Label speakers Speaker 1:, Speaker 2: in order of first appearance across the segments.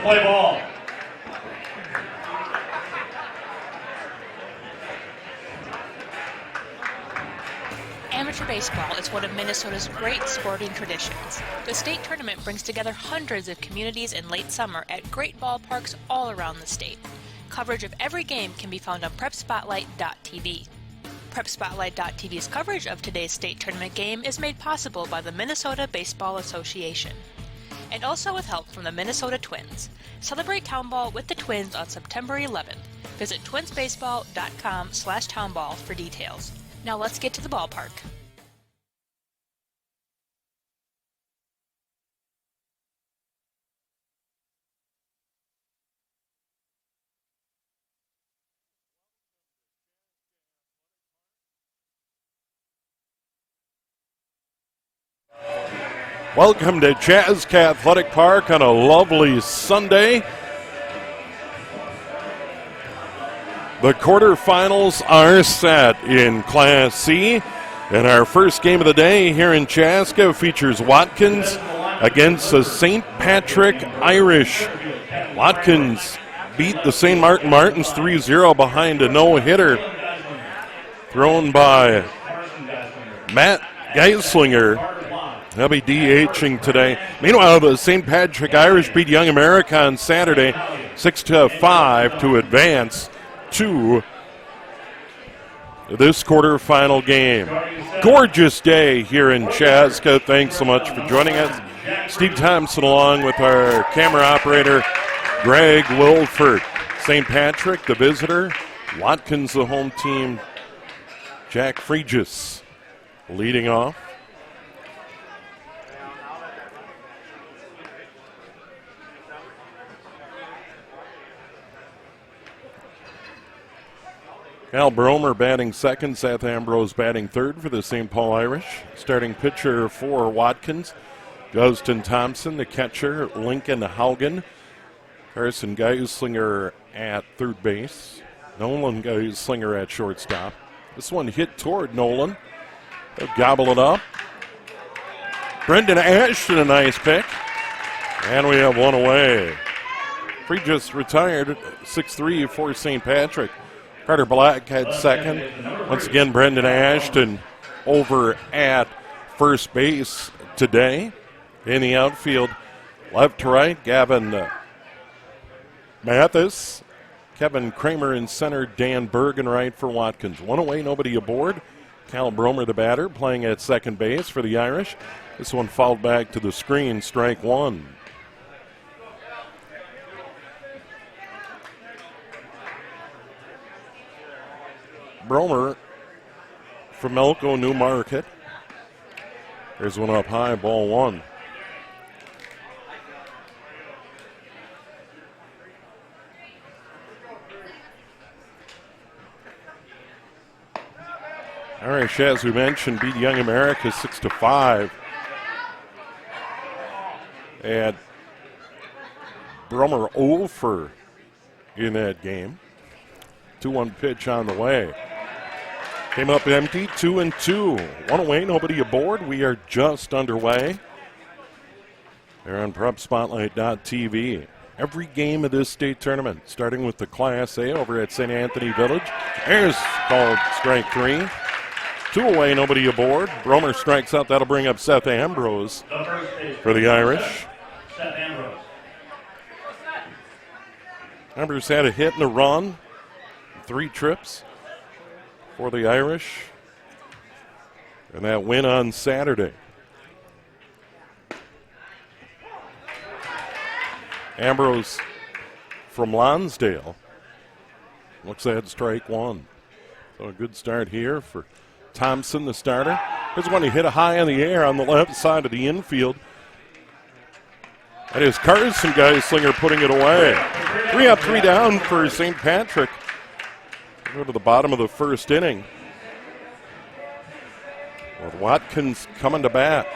Speaker 1: play ball.
Speaker 2: Amateur baseball is one of Minnesota's great sporting traditions. The state tournament brings together hundreds of communities in late summer at great ballparks all around the state. Coverage of every game can be found on PrepSpotlight.tv. PrepSpotlight.tv's coverage of today's state tournament game is made possible by the Minnesota Baseball Association, and also with help from the Minnesota Twins. Celebrate Town Ball with the Twins on September 11th. Visit twinsbaseball.com/townball for details. Now let's get to the ballpark.
Speaker 3: Welcome to Chaska Athletic Park on a lovely Sunday. The quarterfinals are set in Class C, and our first game of the day here in Chaska features Watkins against the St. Patrick Irish. Watkins beat the St. Martin Martins 3-0 behind a no-hitter thrown by Matt Geislinger. He'll be DHing today. Meanwhile, the St. Patrick Irish beat Young America on Saturday 6-5 to advance to this quarterfinal game. Gorgeous day here in Chaska. Thanks so much for joining us. Steve Thompson along with our camera operator, Greg Wilford. St. Patrick, the visitor. Watkins, the home team. Jack Fregis leading off. Al Bromer batting second, Seth Ambrose batting third for the St. Paul Irish. Starting pitcher for Watkins, Justin Thompson, the catcher, Lincoln Haugen. Carson Geislinger at third base. Nolan Geislinger at shortstop. This one hit toward Nolan. They'll gobble it up. Brendan Ashton, a nice pick. And we have one away. Free just retired, 6-3 for St. Patrick. Carter Black had second. Once again, Brendan Ashton over at first base today. In the outfield, left to right, Gavin Mathis. Kevin Kramer in center, Dan Bergen right for Watkins. One away, nobody aboard. Cal Bromer, the batter, playing at second base for the Irish. This one fouled back to the screen, strike one. Bromer from Elko New Market. There's one up high, ball one. Irish, as we mentioned, beat Young America 6-5. And Bromer over in that game. 2-1 pitch on the way. Came up empty, 2-2. One away, nobody aboard. We are just underway. They're on PrepSpotlight.tv. Every game of this state tournament, starting with the Class A over at St. Anthony Village. There's called strike three. Two away, nobody aboard. Bromer strikes out. That'll bring up Seth Ambrose for the Irish. Ambrose had a hit and a run. 3 trips for the Irish. And that win on Saturday. Ambrose from Lonsdale looks at strike one. So a good start here for Thompson, the starter. Here's one he hit a high in the air on the left side of the infield. That is Carson Geislinger putting it away. 3 up, 3 down for St. Patrick. Go to the bottom of the first inning. With Watkins coming to bat.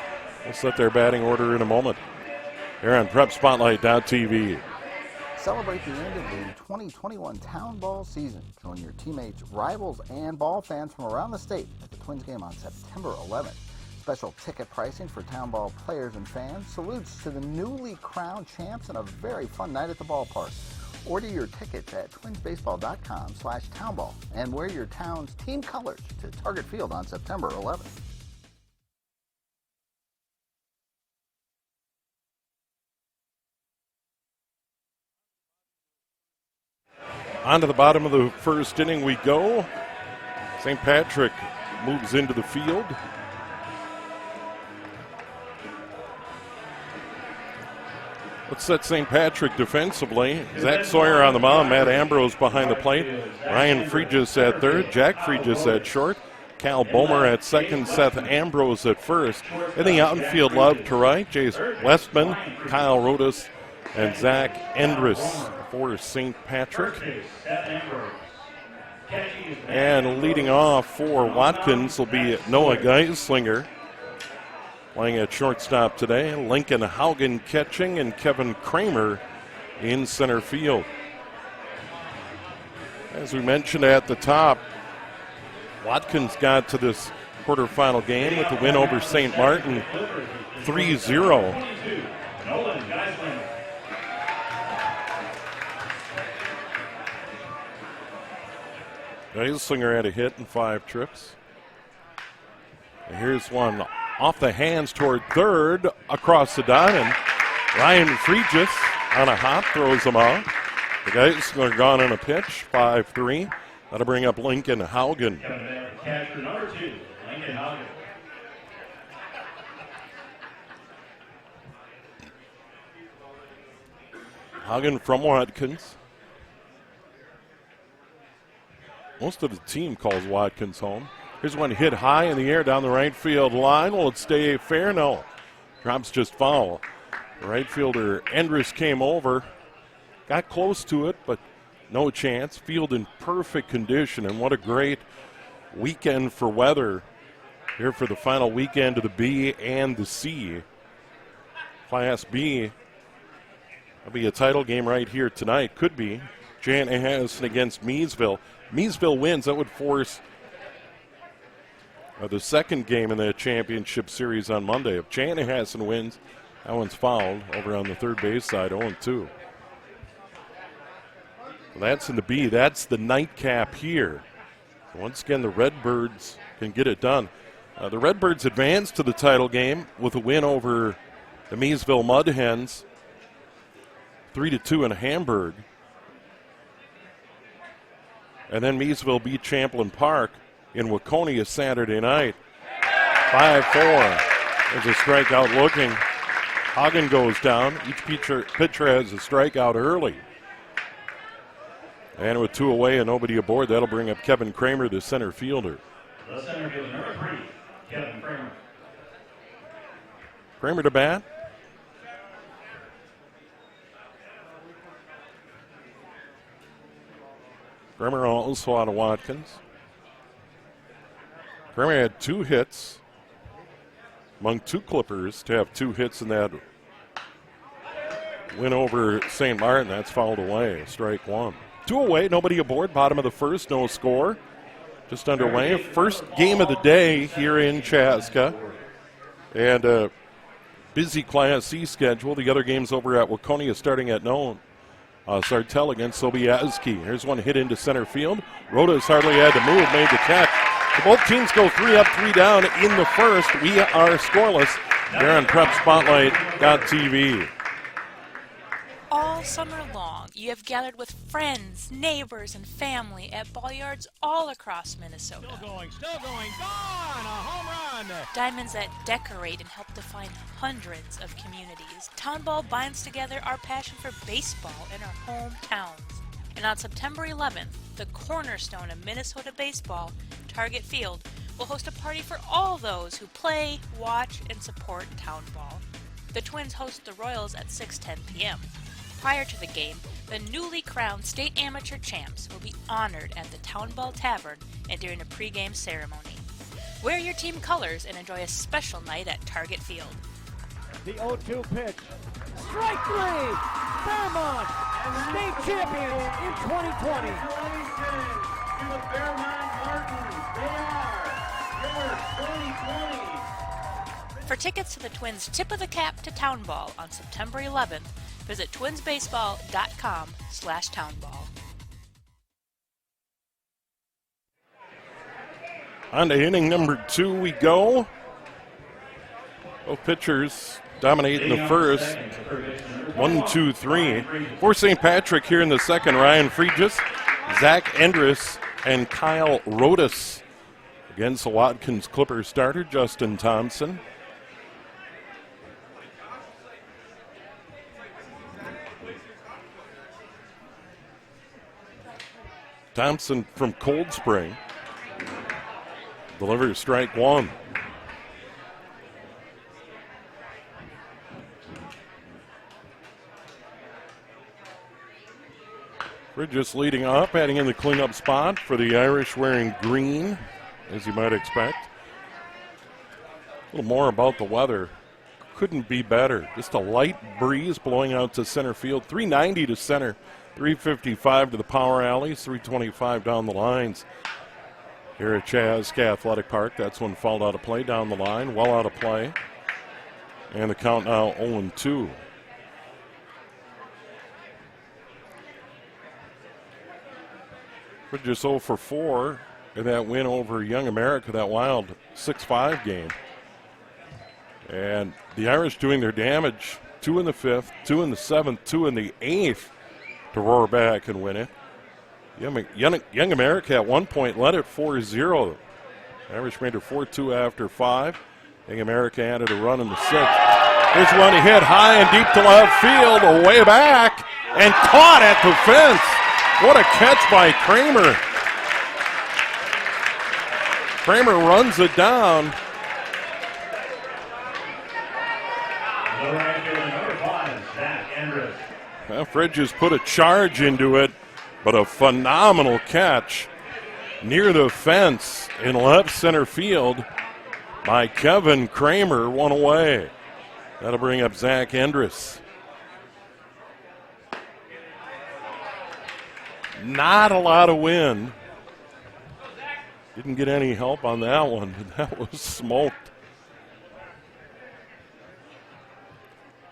Speaker 3: We'll set their batting order in a moment. Here on PrepSpotlight.tv.
Speaker 4: Celebrate the end of the 2021 Town Ball season. Join your teammates, rivals, and ball fans from around the state at the Twins game on September 11th. Special ticket pricing for town ball players and fans. Salutes to the newly crowned champs and a very fun night at the ballpark. Order your tickets at twinsbaseball.com/townball and wear your town's team colors to Target Field on September 11th.
Speaker 3: On to the bottom of the first inning we go. St. Patrick moves into the field. Let's set St. Patrick defensively. Zach Sawyer on the mound, Matt Ambrose behind the plate, Ryan Fregis at third, Jack Fregis at short, Cal Bomer at second, Seth Ambrose at first. In the outfield, Love to right, Jace Westman, Kyle Rodas, and Zach Endress for St. Patrick. And leading off for Watkins will be Noah Geislinger, playing at shortstop today. Lincoln Haugen catching and Kevin Kramer in center field. As we mentioned at the top, Watkins got to this quarterfinal game with the win over St. Martin 3-0. Geislinger had a hit and 5 trips. And here's one off the hands toward third, across the diamond. Ryan Fregis on a hop throws him out. The Geislinger gone on a pitch, 5-3. That'll bring up Lincoln Haugen.
Speaker 1: Catcher number 2, Lincoln Haugen.
Speaker 3: Haugen from Watkins. Most of the team calls Watkins home. Here's one hit high in the air down the right field line. Will it stay fair? No. Drops just foul. The right fielder Endress came over. Got close to it, but no chance. Field in perfect condition, and what a great weekend for weather here for the final weekend of the B and the C. Class B. That'll be a title game right here tonight. Could be. Chanhassen against Meadville. Meadville wins. That would force the second game in the championship series on Monday. If Chanhassen wins, that one's fouled over on the third base side, 0-2. Well, that's in the B. That's the nightcap here. So once again, the Redbirds can get it done. The Redbirds advance to the title game with a win over the Meadville Mud Hens, 3-2 in Hamburg. And then Meadville beat Champlain Park in Waconia Saturday night, 5-4. There's a strikeout looking. Haugen goes down. Each pitcher has a strikeout early. And with 2 away and nobody aboard, that'll bring up Kevin Kramer, the center fielder.
Speaker 1: The center fielder number 3, Kevin Kramer.
Speaker 3: Kramer to bat. Kramer also out of Watkins. Kramer had 2 hits among 2 Clippers to have 2 hits in that win over St. Martin. That's fouled away. Strike 1. 2 away, nobody aboard. Bottom of the first, no score. Just underway. First game of the day here in Chaska. And a busy Class C schedule. The other games over at Waconia starting at noon. Sartell against Sobieski. Here's one hit into center field. Rodas hardly had to move, made the catch. So both teams go 3 up, 3 down in the first. We are scoreless here on PrepSpotlight.tv.
Speaker 2: All summer long, you have gathered with friends, neighbors, and family at ball yards all across Minnesota.
Speaker 5: Still going, gone, a home run.
Speaker 2: Diamonds that decorate and help define hundreds of communities. Town Ball binds together our passion for baseball in our hometowns. And on September 11th, the cornerstone of Minnesota baseball, Target Field, will host a party for all those who play, watch, and support Town Ball. The Twins host the Royals at 6:10 p.m. Prior to the game, the newly crowned state amateur champs will be honored at the Town Ball Tavern and during a pregame ceremony. Wear your team colors and enjoy a special night at Target Field.
Speaker 5: The 0-2 pitch. Strike 3! Fairmont, state champions in 2020.
Speaker 1: Congratulations to the Fairmont Martins. They are your 2020
Speaker 2: For tickets to the Twins' Tip of the Cap to Town Ball on September 11th, visit twinsbaseball.com/townball.
Speaker 3: On to inning number 2 we go. Both pitchers dominating the first. 1, 2, 3. For St. Patrick here in the second, Ryan Fregis, Zach Endress, and Kyle Rodas. Against the Watkins Clippers starter, Justin Thompson. Thompson from Cold Spring delivers strike 1. We're just leading up, adding in the cleanup spot for the Irish wearing green, as you might expect. A little more about the weather. Couldn't be better. Just a light breeze blowing out to center field. 390 to center, 355 to the power alleys, 325 down the lines. Here at Chaska Athletic Park, that's one fouled out of play down the line, well out of play. And the count now 0-2. We're just 0 for 4 in that win over Young America, that wild 6-5 game. And the Irish doing their damage. 2 in the 5th, 2 in the 7th, 2 in the 8th to roar back and win it. Young America at one point led it 4-0. Irish made it 4-2 after 5. Young America added a run in the 6th. Here's one he hit high and deep to left field, way back, and caught at the fence. What a catch by Kramer. Kramer runs it down.
Speaker 1: The right fielder, number 5, Zach Endress.
Speaker 3: Well, Fridges put a charge into it, but a phenomenal catch near the fence in left center field by Kevin Kramer, one away. That'll bring up Zach Endress. Not a lot of wind. Didn't get any help on that one. That was smoked.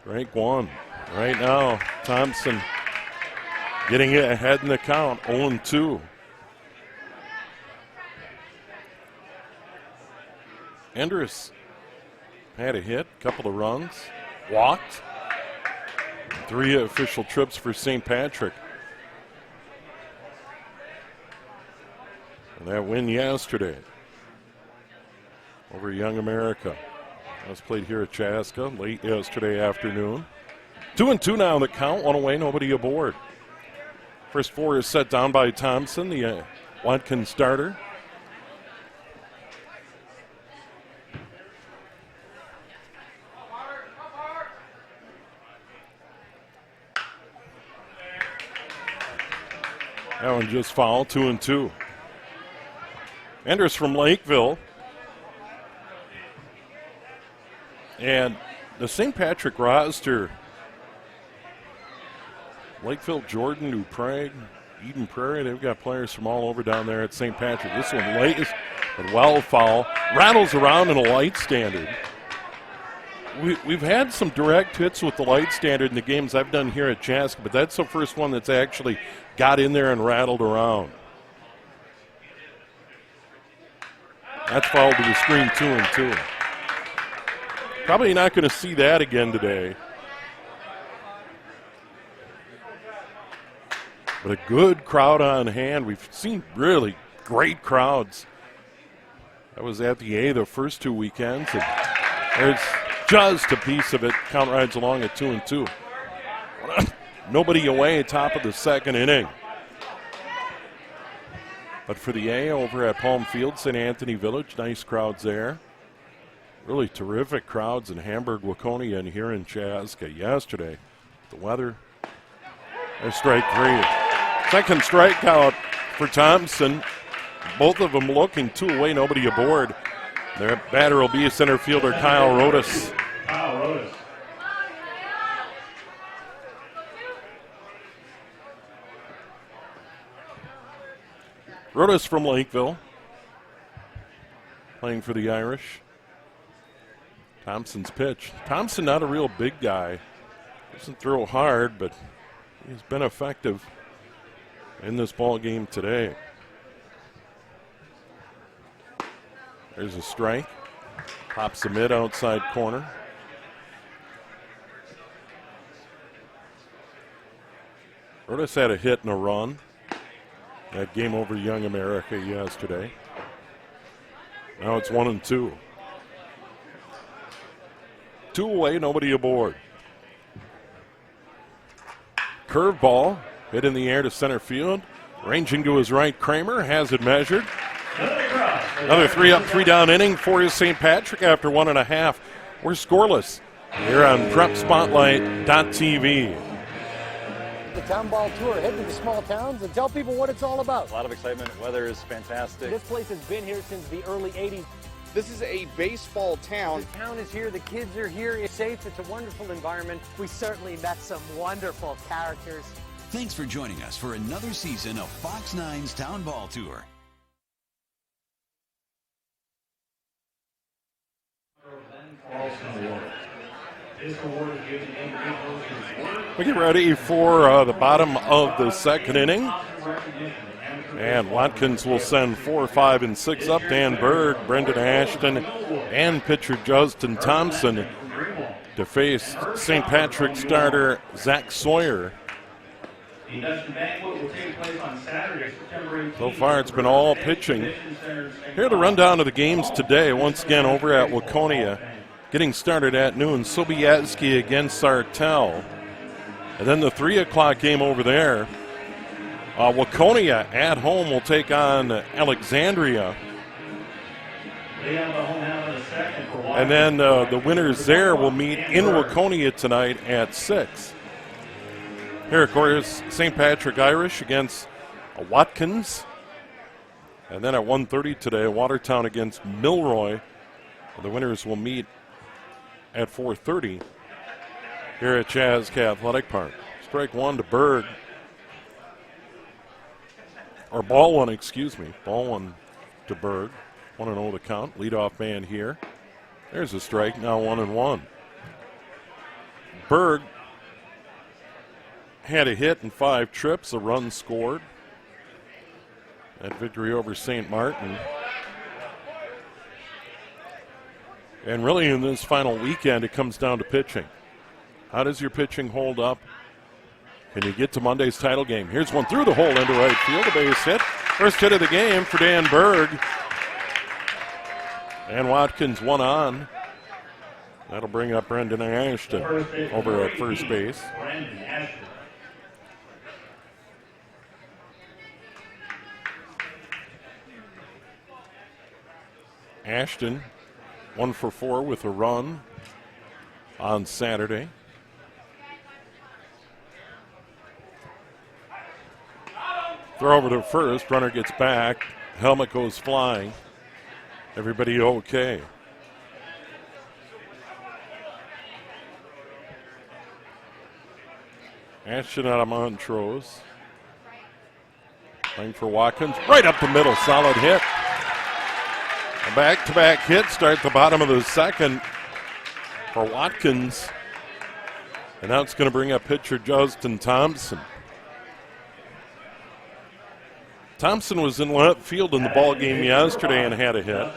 Speaker 3: Strike 1. Right now, Thompson getting it ahead in the count, 0-2. Endress had a hit, couple of runs, walked. 3 official trips for St. Patrick. And that win yesterday over Young America. That was played here at Chaska late yesterday afternoon. 2-2 now the count, 1 away, nobody aboard. First 4 is set down by Thompson, the Watkins starter. That one just fouled, 2-2. Enders from Lakeville. And the St. Patrick roster, Lakeville, Jordan, New Prague, Eden Prairie, they've got players from all over down there at St. Patrick. This one late, but well foul. Rattles around in a light standard. We've had some direct hits with the light standard in the games I've done here at Chaska, but that's the first one that's actually got in there and rattled around. That's fouled to the screen, 2-2. Probably not going to see that again today. But a good crowd on hand. We've seen really great crowds. I was at the A the first 2 weekends, and there's just a piece of it. Count rides along at 2-2. Nobody away, top of the second inning. But for the A over at Palm Field, St. Anthony Village, nice crowds there. Really terrific crowds in Hamburg, Waconia, and here in Chaska yesterday. The weather, there's strike 3. Second strikeout for Thompson. Both of them looking 2 away, nobody aboard. Their batter will be center fielder Kyle Rodas.
Speaker 1: Kyle Rodas.
Speaker 3: Rodas from Lakeville, playing for the Irish. Thompson's pitch. Thompson not a real big guy. Doesn't throw hard, but he's been effective in this ball game today. There's a strike. Pops the mid outside corner. Rodas had a hit and a run. That game over Young America yesterday. Now it's 1-2. 2 away, nobody aboard. Curveball hit in the air to center field. Ranging to his right, Kramer has it measured. Another 3 up, 3 down inning for St. Patrick after 1.5. We're scoreless here on PrepSpotlight.tv.
Speaker 6: The Town Ball Tour, head to the small towns and tell people what it's all about.
Speaker 7: A lot of excitement. Weather is fantastic.
Speaker 6: This place has been here since the early 80s.
Speaker 8: This is a baseball town.
Speaker 6: The town is here, the kids are here, it's safe, it's a wonderful environment.
Speaker 9: We certainly met some wonderful characters.
Speaker 10: Thanks for joining us for another season of Fox 9's Town Ball Tour.
Speaker 3: We get ready for the bottom of the second inning. And Watkins will send 4, 5, and 6 up. Dan Berg, Brendan Ashton, and pitcher Justin Thompson to face St. Patrick starter Zach Sawyer. So far it's been all pitching. Here to run down to the games today, once again over at Waconia. Getting started at noon, Sobieski against Sartell. And then the 3 o'clock game over there. Waconia at home will take on Alexandria. And then the winners there will meet in Waconia tonight at 6. Here, of course, St. Patrick Irish against Watkins. And then at 1:30 today, Watertown against Milroy. The winners will meet at 4:30 here at Chaska Athletic Park. Strike 1 to Berg. Or ball 1, excuse me. Ball 1 to Berg. 1-0 the count. Leadoff man here. There's a strike, now 1-1. Berg had a hit and 5 trips, a run scored. That victory over St. Martin. And really in this final weekend, it comes down to pitching. How does your pitching hold up? Can you get to Monday's title game? Here's one through the hole into right field, a base hit. First hit of the game for Dan Berg. And Watkins one on. That'll bring up Brendan Ashton over at first base. Ashton 1 for 4 with a run on Saturday. Throw over to first, runner gets back, helmet goes flying. Everybody okay. Ashton out of Montrose. Playing for Watkins, right up the middle, solid hit. A back-to-back hit, start the bottom of the second for Watkins. And now it's going to bring up pitcher Justin Thompson. Thompson was in left field in the ball game yesterday and had a hit.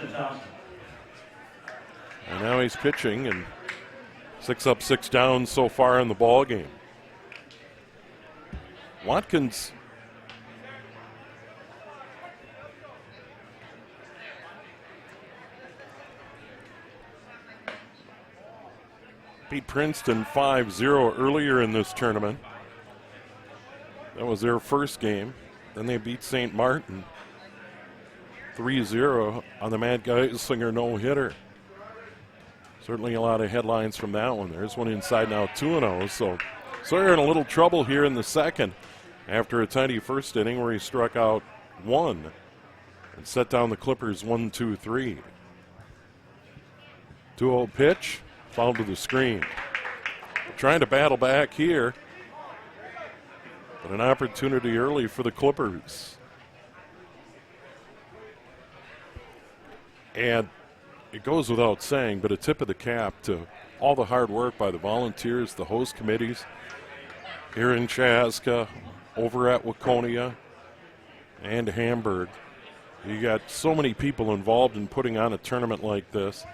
Speaker 3: And now he's pitching, and 6 up, 6 down so far in the ball game. Watkins beat Princeton 5-0 earlier in this tournament. That was their first game. Then they beat St. Martin 3-0 on the Matt Geislinger no-hitter. Certainly a lot of headlines from that one. There's one inside now, 2-0. So Sawyer in a little trouble here in the second after a tidy first inning where he struck out 1 and set down the Clippers 1-2-3. 2-0 pitch, fouled to the screen. Trying to battle back here. But an opportunity early for the Clippers. And it goes without saying, but a tip of the cap to all the hard work by the volunteers, the host committees here in Chaska, over at Waconia, and Hamburg. You got so many people involved in putting on a tournament like this.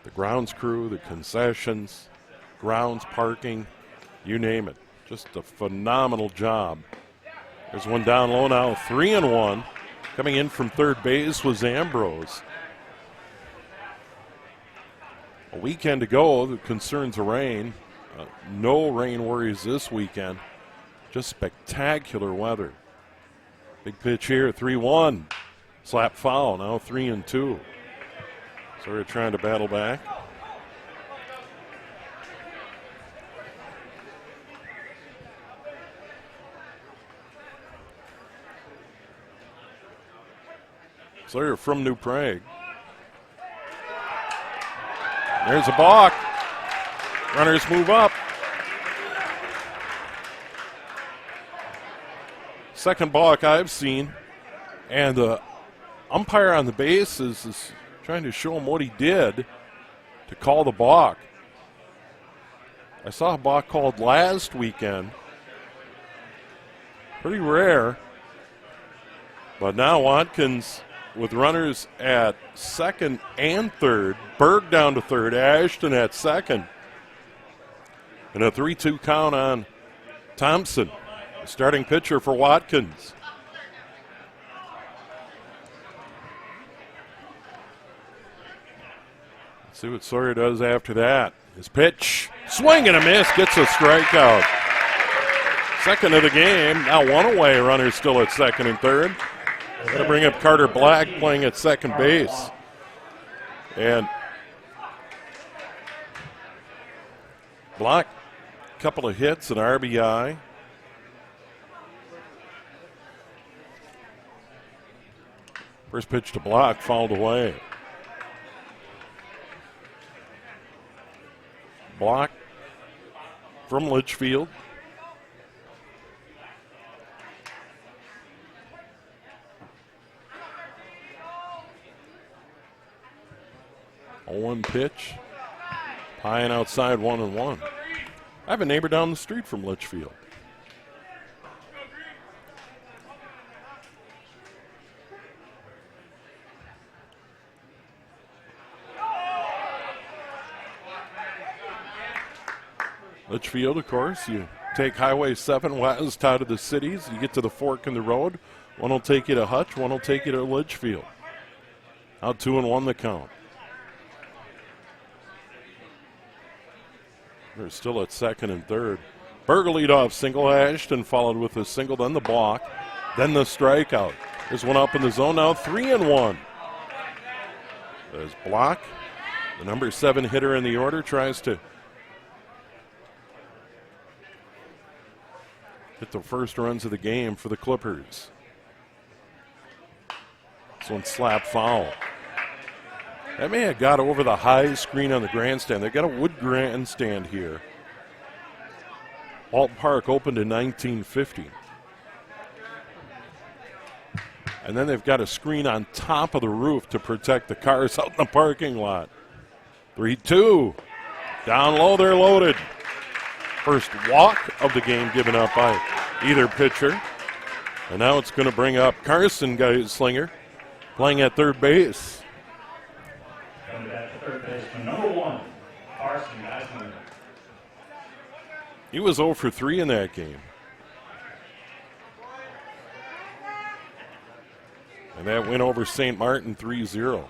Speaker 3: The grounds crew, the concessions, grounds, parking, you name it. Just a phenomenal job. There's one down low now, 3-1. Coming in from third base was Ambrose. A weekend ago, the concerns of rain. No rain worries this weekend. Just spectacular weather. Big pitch here, 3-1. Slap foul, now 3-2. So we're trying to battle back. Sawyer from New Prague. There's a balk. Runners move up. Second balk I've seen. And the umpire on the base is trying to show him what he did to call the balk. I saw a balk called last weekend. Pretty rare. But now Watkins with runners at second and third. Berg down to third. Ashton at second. And a 3-2 count on Thompson, the starting pitcher for Watkins. Let's see what Sawyer does after that. His pitch, swing and a miss, gets a strikeout. Second of the game, now one away, runners still at second and third. Going to bring up Carter Black playing at second base. And Black, a couple of hits, an RBI. First pitch to Black, fouled away. Block from Litchfield. A 1 pitch. High and outside, 1-1. I have a neighbor down the street from Litchfield. Litchfield, of course, you take Highway 7 west out of the cities, you get to the fork in the road. One will take you to Hutch, one will take you to Litchfield. Out 2-1 the count. They're still at second and third. Berger lead off single, Ashton followed with a single, then the block, then the strikeout. There's one up in the zone now, 3-1. There's Block, the number 7 hitter in the order, tries to hit the first runs of the game for the Clippers. This one slapped foul. That may have got over the high screen on the grandstand. They've got a wood grandstand here. Alton Park opened in 1950. And then they've got a screen on top of the roof to protect the cars out in the parking lot. 3-2. Down low, they're loaded. First walk of the game given up by either pitcher. And now it's going to bring up Carson Geislinger playing at third base.
Speaker 1: Coming back to third baseman, number 1, Carson Geislinger.
Speaker 3: He was 0 for 3 in that game. And that win over St. Martin 3-0.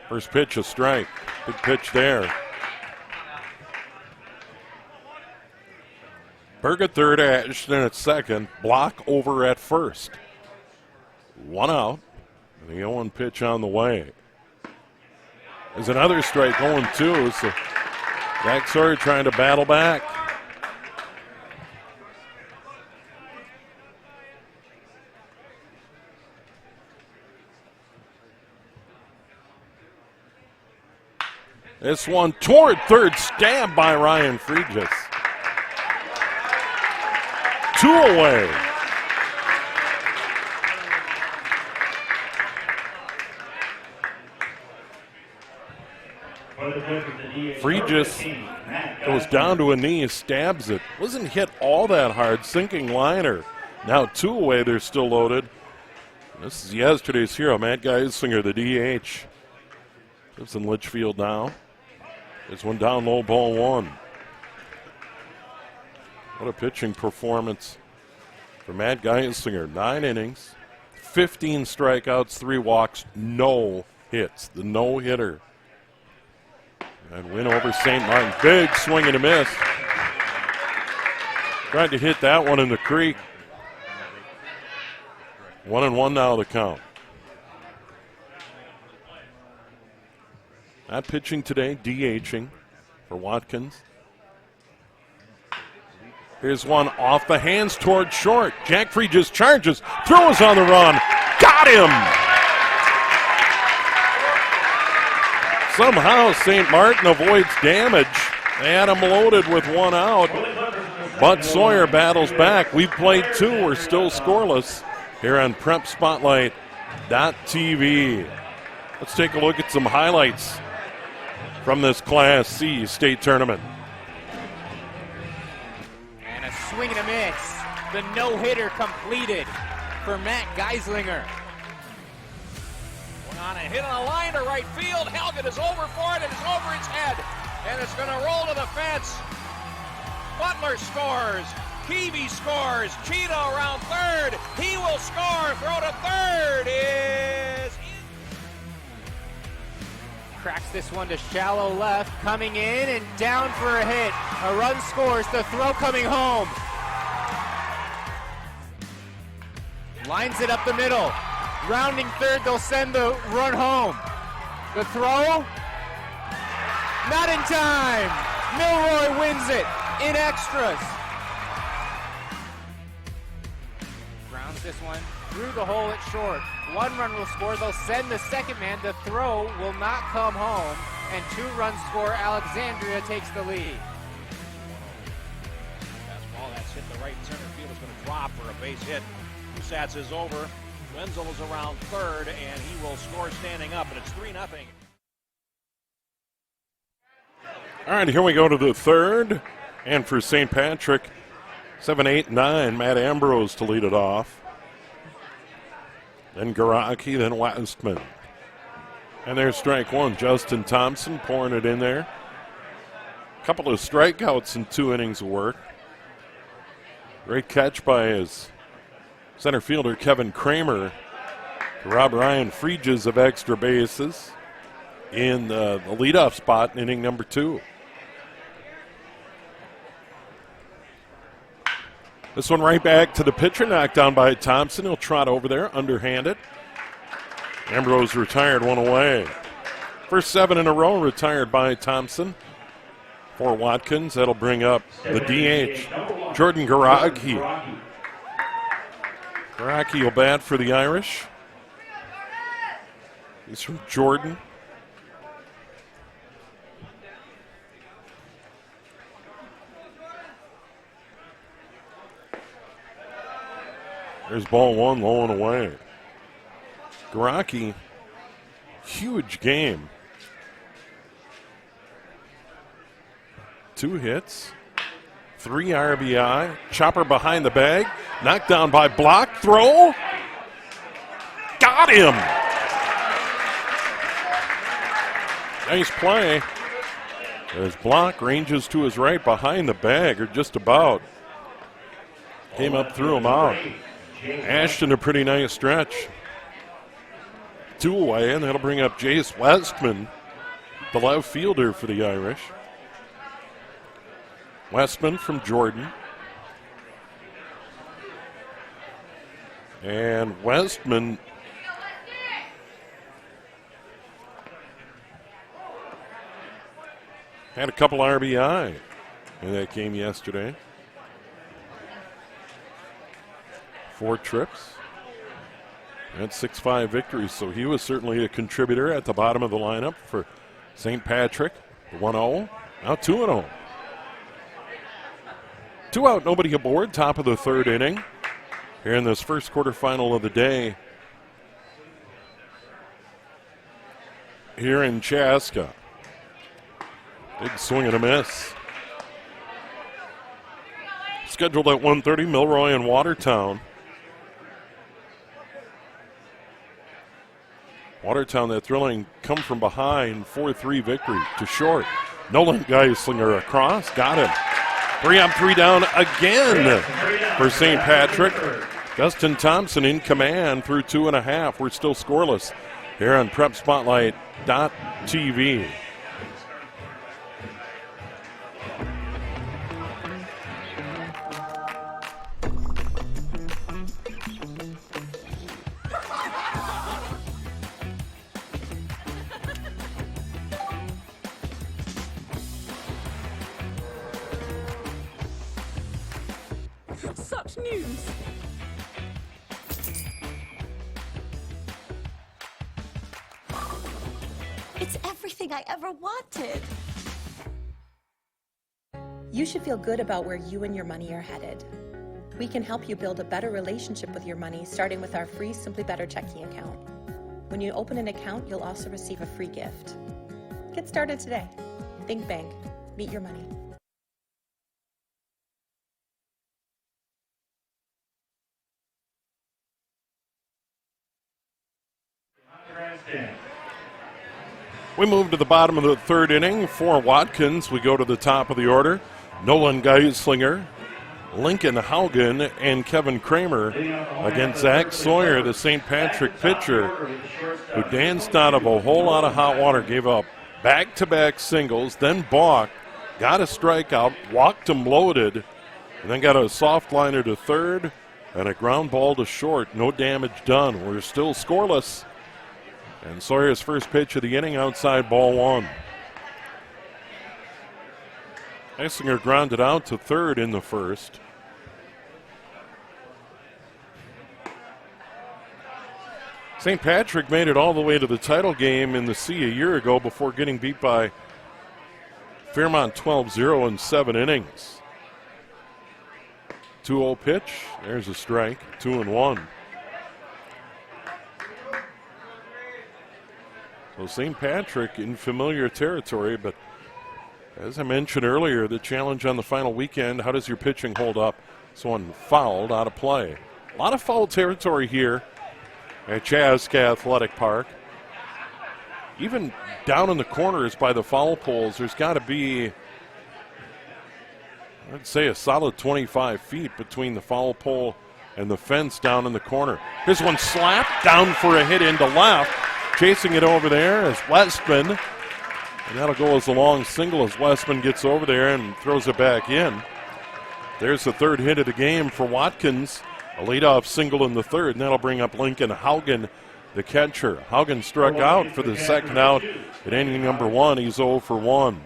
Speaker 3: First pitch, a strike. Big pitch there. Berg at third, Ashton at second. Block over at first. 1 out. And the 0-1 pitch on the way. There's another strike, 0-2. So Zach Sawyer trying to battle back. This one toward third, stabbed by Ryan Friedges. 2 away. Fregis goes down to a knee, stabs it. Wasn't hit all that hard, sinking liner. Now 2 away, they're still loaded. This is yesterday's hero, Matt Geisinger, the DH. Lives in Litchfield now. This one down low, ball 1. What a pitching performance for Matt Geisinger. 9 innings, 15 strikeouts, 3 walks, no hits. The no-hitter. And win over St. Martin. Big swing and a miss. Tried to hit that one in the creek. 1-1 now the count. Not pitching today, DHing for Watkins. Here's one off the hands toward short. Jack Fregis charges, throws on the run, got him! Somehow St. Martin avoids damage. They had him loaded with 1 out. Bud Sawyer battles back. We've played 2. We're still scoreless here on PrepSpotlight.tv. Let's take a look at some highlights from this Class C state tournament.
Speaker 5: And a swing and a miss. The no-hitter completed for Matt Geisinger. On a hit on a line to right field. Helget is over for it. It is over its head. And it's going to roll to the fence. Butler scores. Keevy scores. Cheeto around third. He will score. Throw to third is in. Cracks this one to shallow left. Coming in and down for a hit. A run scores. The throw coming home. Lines it up the middle. Rounding third, they'll send the run home. The throw, not in time. Milroy wins it in extras. Grounds this one through the hole at short. 1 run will score. They'll send the second man. The throw will not come home. And 2 runs score. Alexandria takes the lead. Fastball that's hit the right center field is going to drop for a base hit. Usats is over. Wenzel is around third, and he will score standing up, and it's 3-0.
Speaker 3: All right, here we go to the third. And for St. Patrick, 7, 8, 9, Matt Ambrose to lead it off. Then Garaki, then Westman. And there's strike 1. Justin Thompson pouring it in there. A couple of strikeouts in 2 innings of work. Great catch by his center fielder Kevin Kramer to rob Ryan Fregis of extra bases in the leadoff spot in inning number 2. This one right back to the pitcher, knocked down by Thompson. He'll trot over there, underhanded. Ambrose retired, 1 away. First 7 in a row retired by Thompson. For Watkins, that'll bring up the DH, Jordan Garagi. Garaki will bat for the Irish. He's from Jordan. There's ball 1, low and away. Garaki, huge game. 2 hits. 3 RBI. Chopper behind the bag. Knocked down by Block. Throw. Got him. Nice play. As Block ranges to his right behind the bag, or just about. Came up, threw him out. Ashton, a pretty nice stretch. 2 away, and that'll bring up Jace Westman, the left fielder for the Irish. Westman from Jordan. And Westman had a couple RBI in that game yesterday. 4 trips and 6-5 victories. So he was certainly a contributor at the bottom of the lineup for St. Patrick. 1-0, now 2-0. 2 out, nobody aboard, top of the 3rd inning. Here in this first quarterfinal of the day here in Chaska. Big swing and a miss. Scheduled at 1:30, Milroy and Watertown. Watertown, that thrilling come from behind 4-3 victory to short. Nolan Geislinger across, got him. 3-on-3 down again for St. Patrick. Justin Thompson in command through 2.5. We're still scoreless here on PrepSpotlight.tv.
Speaker 11: Such news. It's everything I ever wanted.
Speaker 12: You should feel good about where you and your money are headed. We can help you build a better relationship with your money, starting with our free Simply Better checking account. When you open an account, you'll also receive a free gift. Get started today. Think Bank. Meet your money.
Speaker 3: We move to the bottom of the third inning. For Watkins, we go to the top of the order. Nolan Geislinger, Lincoln Haugen, and Kevin Kramer against Zach Sawyer, the St. Patrick pitcher, who danced out of a whole lot of hot water, gave up back-to-back singles, then balked, got a strikeout, walked him loaded, and then got a soft liner to third and a ground ball to short. No damage done. We're still scoreless. And Sawyer's first pitch of the inning, outside ball one. Geislinger grounded out to third in the first. St. Patrick made it all the way to the title game in the C a year ago before getting beat by Fairmont 12-0 in 7 innings. 2-0 pitch. There's a strike. 2-1. So St. Patrick in familiar territory, but as I mentioned earlier, the challenge on the final weekend, how does your pitching hold up? This one fouled out of play. A lot of foul territory here at Chaska Athletic Park. Even down in the corners by the foul poles, there's got to be, I'd say, a solid 25 feet between the foul pole and the fence down in the corner. Here's one slapped down for a hit into left. Chasing it over there is Westman. And that'll go as a long single as Westman gets over there and throws it back in. There's the third hit of the game for Watkins. A leadoff single in the third, and that'll bring up Lincoln Haugen, the catcher. Haugen struck out for the second out at inning number 1. He's 0 for 1.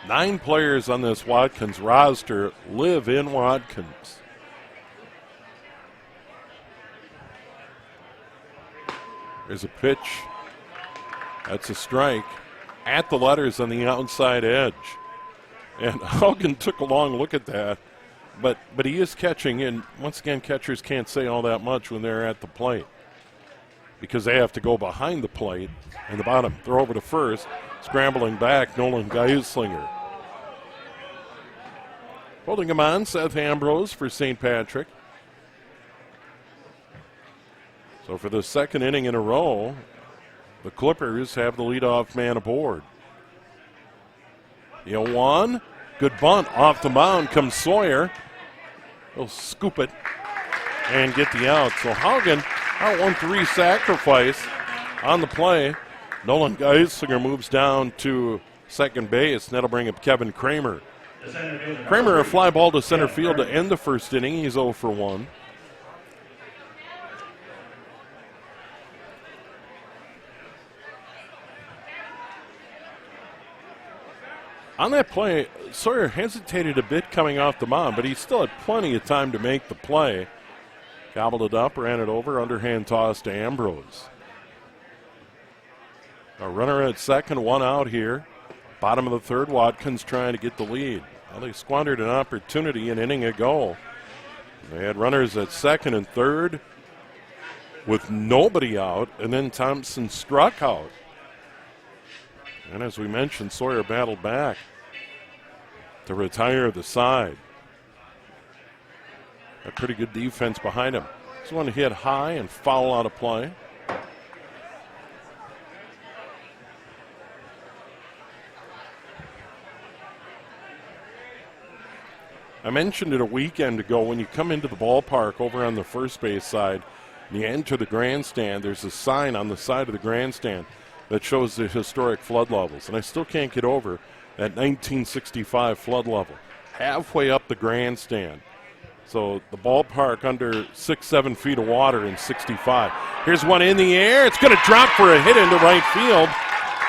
Speaker 3: Nine players on this Watkins roster live in Watkins. There's a pitch. That's a strike. At the letters on the outside edge. And Haugen took a long look at that. But he is catching, and once again, catchers can't say all that much when they're at the plate because they have to go behind the plate. And the bottom, throw over to first. Scrambling back, Nolan Geislinger. Holding him on, Seth Ambrose for St. Patrick. So for the second inning in a row, the Clippers have the leadoff man aboard. The 0-1, good bunt. Off the mound comes Sawyer. He'll scoop it and get the out. So Haugen, out 1-3 sacrifice on the play. Nolan Geislinger moves down to second base, and that'll bring up Kevin Kramer. Kramer, a fly ball to center field to end the first inning. He's 0 for 1. On that play, Sawyer hesitated a bit coming off the mound, but he still had plenty of time to make the play. Gobbled it up, ran it over, underhand toss to Ambrose. A runner at second, one out here. Bottom of the third, Watkins trying to get the lead. Well, they squandered an opportunity an inning ago. They had runners at second and third. with nobody out, and then Thompson struck out. And as we mentioned, Sawyer battled back to retire the side. A pretty good defense behind him. This one hit high and foul out of play. I mentioned it a weekend ago, when you come into the ballpark over on the first base side and you enter the grandstand, there's a sign on the side of the grandstand that shows the historic flood levels. And I still can't get over that 1965 flood level, halfway up the grandstand. So the ballpark under 6-7 feet of water in 65. Here's one in the air. It's going to drop for a hit into right field.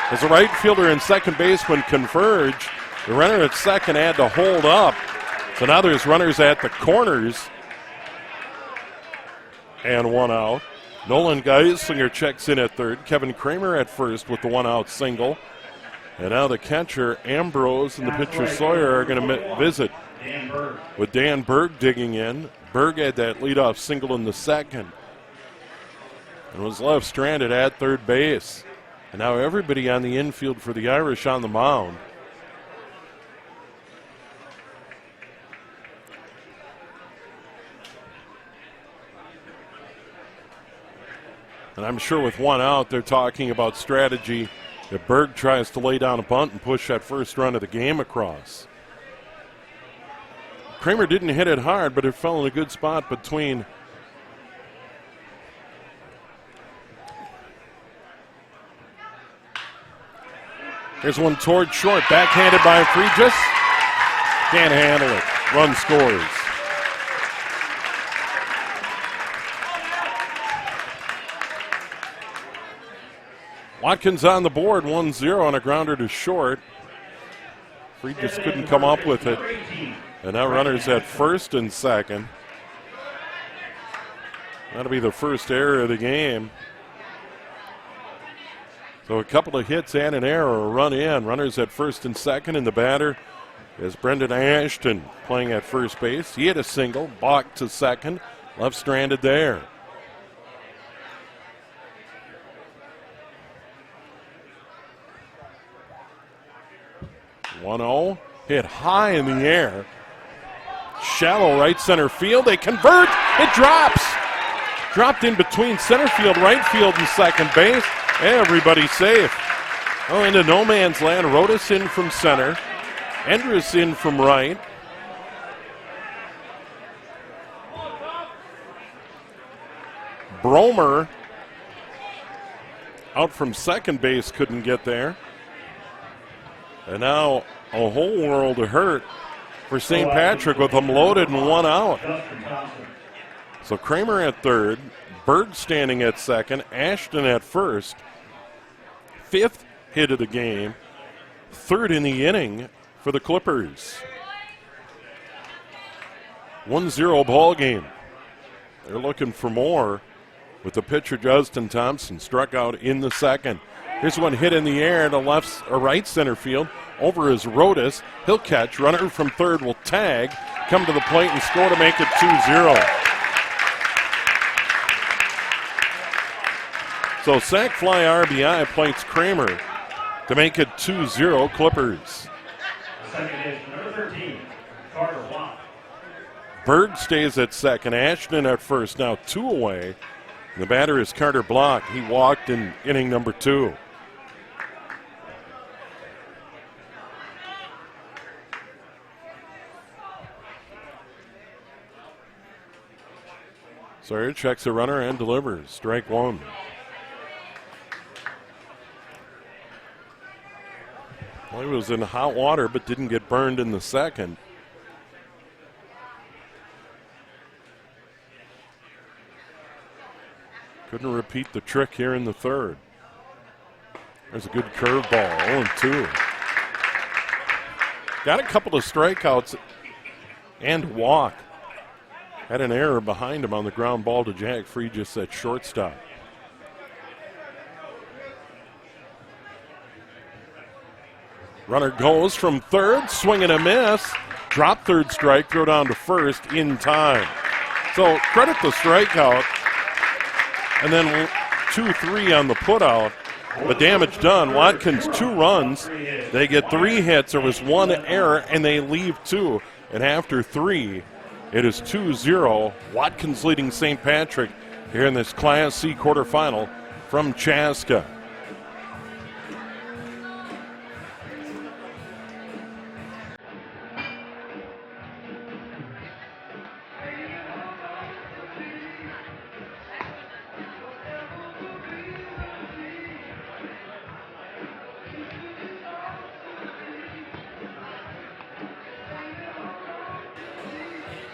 Speaker 3: As the right fielder and second baseman converge, the runner at second had to hold up. So now there's runners at the corners. And one out. Nolan Geislinger checks in at third. Kevin Kramer at first with the one-out single. And now the catcher, Ambrose, and the pitcher, Sawyer, are going to visit with Dan Berg digging in. Berg had that leadoff single in the second and was left stranded at third base. And now everybody on the infield for the Irish on the mound. And I'm sure with one out, they're talking about strategy if Berg tries to lay down a bunt and push that first run of the game across. Kramer didn't hit it hard, but it fell in a good spot between Here's one toward short, backhanded by Fregis. Can't handle it. Run scores. Watkins on the board, 1-0 on a grounder to short. Fregis couldn't come up with it. And now runners at first and second. That'll be the first error of the game. So a couple of hits and an error, a run in. Runners at first and second, and the batter is Brendan Ashton playing at first base. He hit a single, balked to second, left stranded there. One-0, hit high in the air. Shallow right center field. They convert. It drops. Dropped in between center field, right field, and second base. Everybody safe. Oh, into no man's land. Rodas in from center. Endress in from right. Bromer out from second base, couldn't get there. And now a whole world of hurt for St. Patrick with them loaded and one out. So Kramer at third, Berg standing at second, Ashton at first. Fifth hit of the game, third in the inning for the Clippers. 1-0 ball game. They're looking for more with the pitcher Justin Thompson, struck out in the second. Here's one hit in the air to left or right center field. Over is Rodas. He'll catch. Runner from third will tag, come to the plate and score to make it 2-0. So sac fly RBI plates Kramer to make it 2-0 Clippers.
Speaker 1: Second base, number 13, Carter Watt.
Speaker 3: Berg stays at second. Ashton at first. Now two away. The batter is Carter Block. He walked in inning number 2. Sawyer checks the runner and delivers. Strike one. Well, he was in hot water but didn't get burned in the second. Couldn't repeat the trick here in the third. There's a good curveball, 0-2. Got a couple of strikeouts and walk. Had an error behind him on the ground ball to Jack Fregis at shortstop. Runner goes from third, swing and a miss. Drop third strike, throw down to first in time. So credit the strikeout and then 2-3 on the putout. The damage done. Watkins 2 runs. They get 3 hits. There was 1 error, and they leave 2. And after 3, it is 2-0. Watkins leading St. Patrick here in this Class C quarterfinal from Chaska.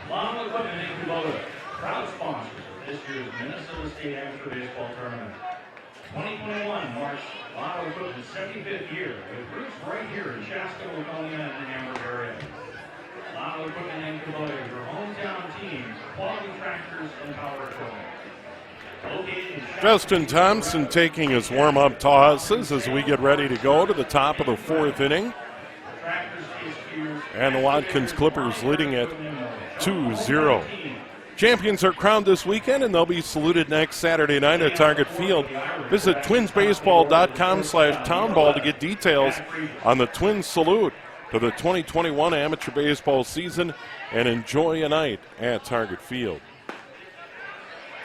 Speaker 1: Along with Equipment Inc. Kubota, proud sponsors of this year's Minnesota State Amateur Baseball Tournament. 2021 marks Lotto Equipment's 75th year, with roots right here in Chaska, Laconia, and the Hamburg area. Lotto Equipment Inc. Kubota is your hometown team for quality tractors and power equipment.
Speaker 3: Justin Thompson taking his warm-up tosses as we get ready to go to the top of the 4th inning. And the Watkins Clippers leading it 2-0. Champions are crowned this weekend, and they'll be saluted next Saturday night at Target Field. Visit twinsbaseball.com/townball to get details on the Twins salute to the 2021 amateur baseball season and enjoy a night at Target Field.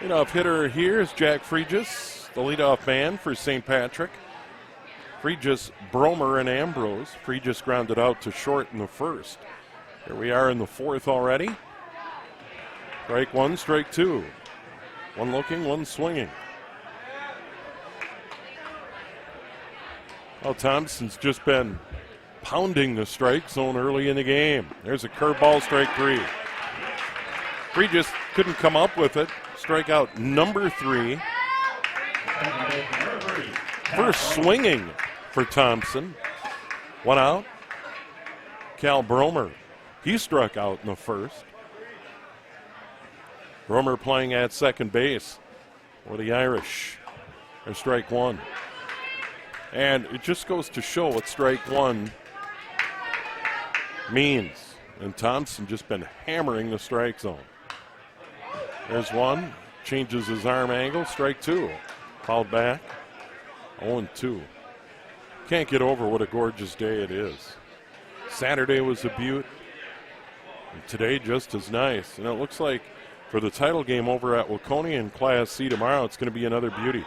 Speaker 3: Leadoff hitter here is Jack Fregis, the leadoff man for St. Patrick. Fregis, Bromer, and Ambrose. Fregis grounded out to short in the first. Here we are in the 4th already. Strike 1, strike 2. 1 looking, 1 swinging. Well, Thompson's just been pounding the strike zone early in the game. There's a curveball, strike 3. Fregis couldn't come up with it. Strikeout number 3. First swinging for Thompson. 1 out. Cal Bromer, he struck out in the first. Bromer playing at second base for the Irish. There's strike 1. And it just goes to show what strike 1 means. And Thompson just been hammering the strike zone. There's 1. Changes his arm angle. Strike 2. Fouled back. 0-2. Can't get over what a gorgeous day it is. Saturday was a beaut. And today just as nice. And it looks like for the title game over at Waconia in Class C tomorrow, it's going to be another beauty.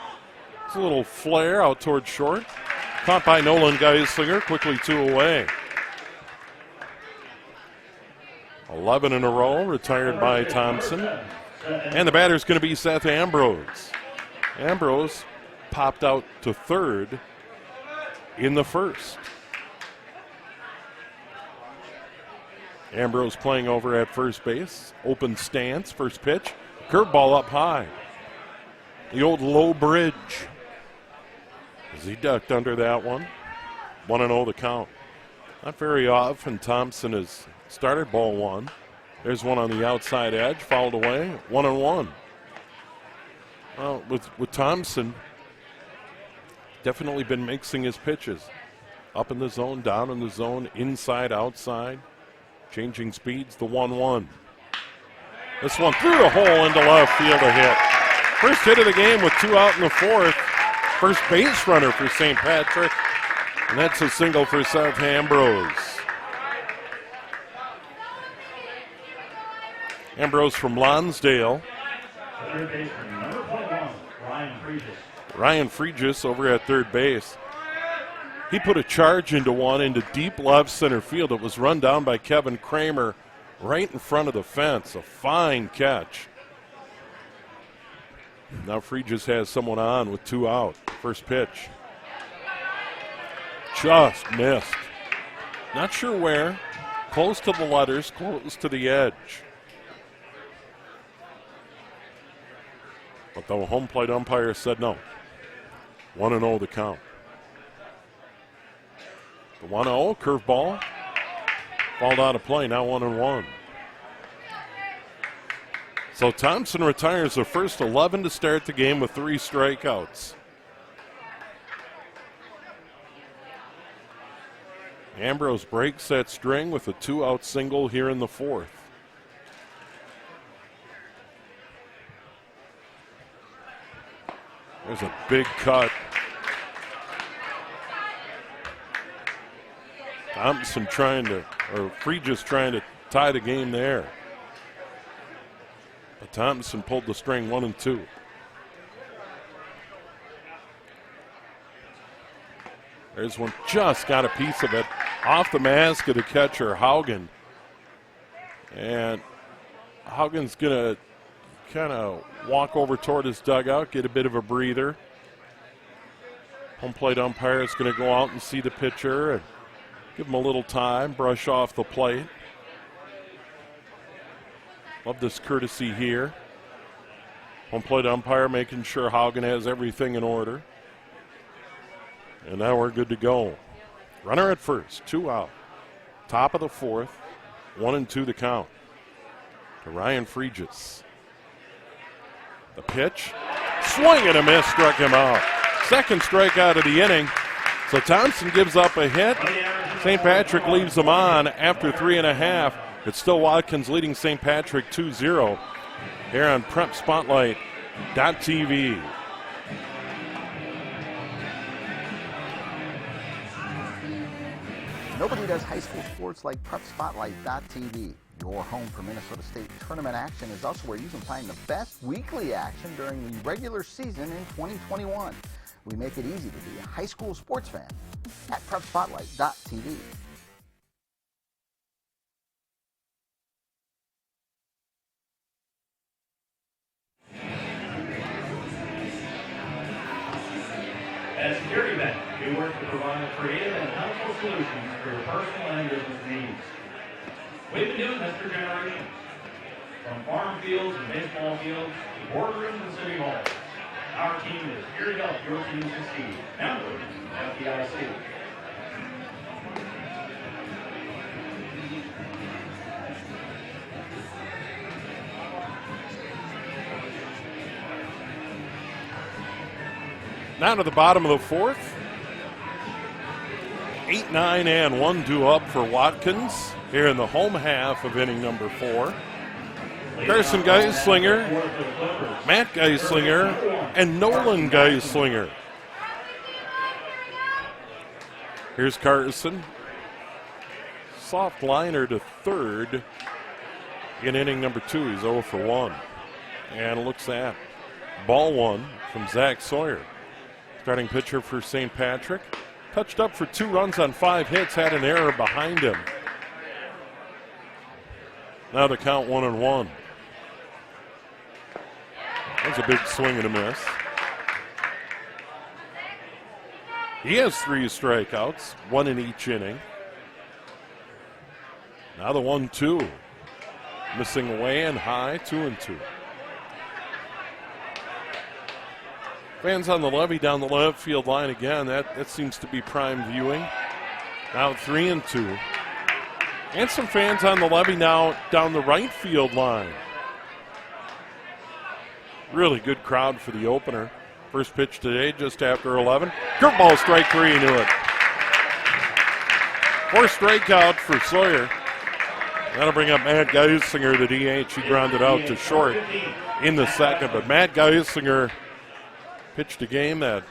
Speaker 3: It's a little flare out towards short. Caught by Nolan Geislinger. Quickly 2 away. 11 in a row, retired by Thompson. And the batter's going to be Seth Ambrose. Ambrose popped out to third in the first. Ambrose playing over at first base. Open stance, first pitch. Curveball up high. The old low bridge. As he ducked under that one. 1-0 the count. Not very often Thompson has started ball 1. There's 1 on the outside edge, fouled away, 1-1. Well, with Thompson, definitely been mixing his pitches. Up in the zone, down in the zone, inside, outside. Changing speeds, the 1-1. This one through the hole into left field, a hit. First hit of the game with 2 out in the 4th. First base runner for St. Patrick. And that's a single for Seth Ambrose. Ambrose from Lonsdale.
Speaker 1: Third baseman, number 21, Ryan Fregis.
Speaker 3: Ryan Fregis over at third base. He put a charge into 1 into deep left center field. It was run down by Kevin Kramer right in front of the fence. A fine catch. Now Fregis has someone on with 2 out. First pitch. Just missed. Not sure where. Close to the letters, close to the edge. But the home plate umpire said no. 1-0 the count. The 1-0, curveball. Balled out of play, now 1-1. So Thompson retires the first 11 to start the game with 3 strikeouts. Ambrose breaks that string with a 2-out single here in the 4th. There's a big cut. Thompson Fregis trying to tie the game there. But Thompson pulled the string 1 and 2. There's one, just got a piece of it off the mask of the catcher, Haugen. And Haugen's going to kind of walk over toward his dugout, get a bit of a breather. Home plate umpire is going to go out and see the pitcher and give him a little time, brush off the plate. Love this courtesy here. Home plate umpire making sure Haugen has everything in order. And now we're good to go. Runner at first, 2 out. Top of the 4th, 1 and 2 the count to Ryan Fregis. The pitch, swing and a miss, struck him out. Second strikeout of the inning. So Thompson gives up a hit. St. Patrick leaves them on after 3.5. It's still Watkins leading St. Patrick 2-0 here on PrepSpotlight.tv.
Speaker 4: Nobody does high school sports like PrepSpotlight.tv. Your home for Minnesota State tournament action is also where you can find the best weekly action during the regular season in 2021. We make it easy to be a high school sports fan at PrepSpotlight.tv.
Speaker 1: At Security Bank, we work to provide creative and helpful solutions for your personal and business needs. We've been doing this for generations. From farm fields and baseball fields to boardrooms and city halls. Our team is here to help your team succeed. Member FDIC.
Speaker 3: Now to the bottom of the 4th. 8, 9, and 1 due up for Watkins here in the home half of inning number 4. Carson Geislinger, Matt Geislinger, and Nolan Geislinger. Here's Carson. Soft liner to third in inning number 2. He's 0 for 1. And looks at ball 1 from Zach Sawyer. Starting pitcher for St. Patrick. Touched up for 2 runs on 5 hits, had an error behind him. Now the count 1-1. That was a big swing and a miss. He has 3 strikeouts, 1 in each inning. Now the 1-2. Missing away and high, 2-2. Fans on the levee down the left field line again. That seems to be prime viewing. Now 3-2. And some fans on the levee now down the right field line. Really good crowd for the opener. First pitch today just after 11. Curveball, strike 3, knew it. 4th strikeout for Sawyer. That'll bring up Matt Geislinger, the DH. He grounded out to short in the 2nd. But Matt Geislinger pitched a game that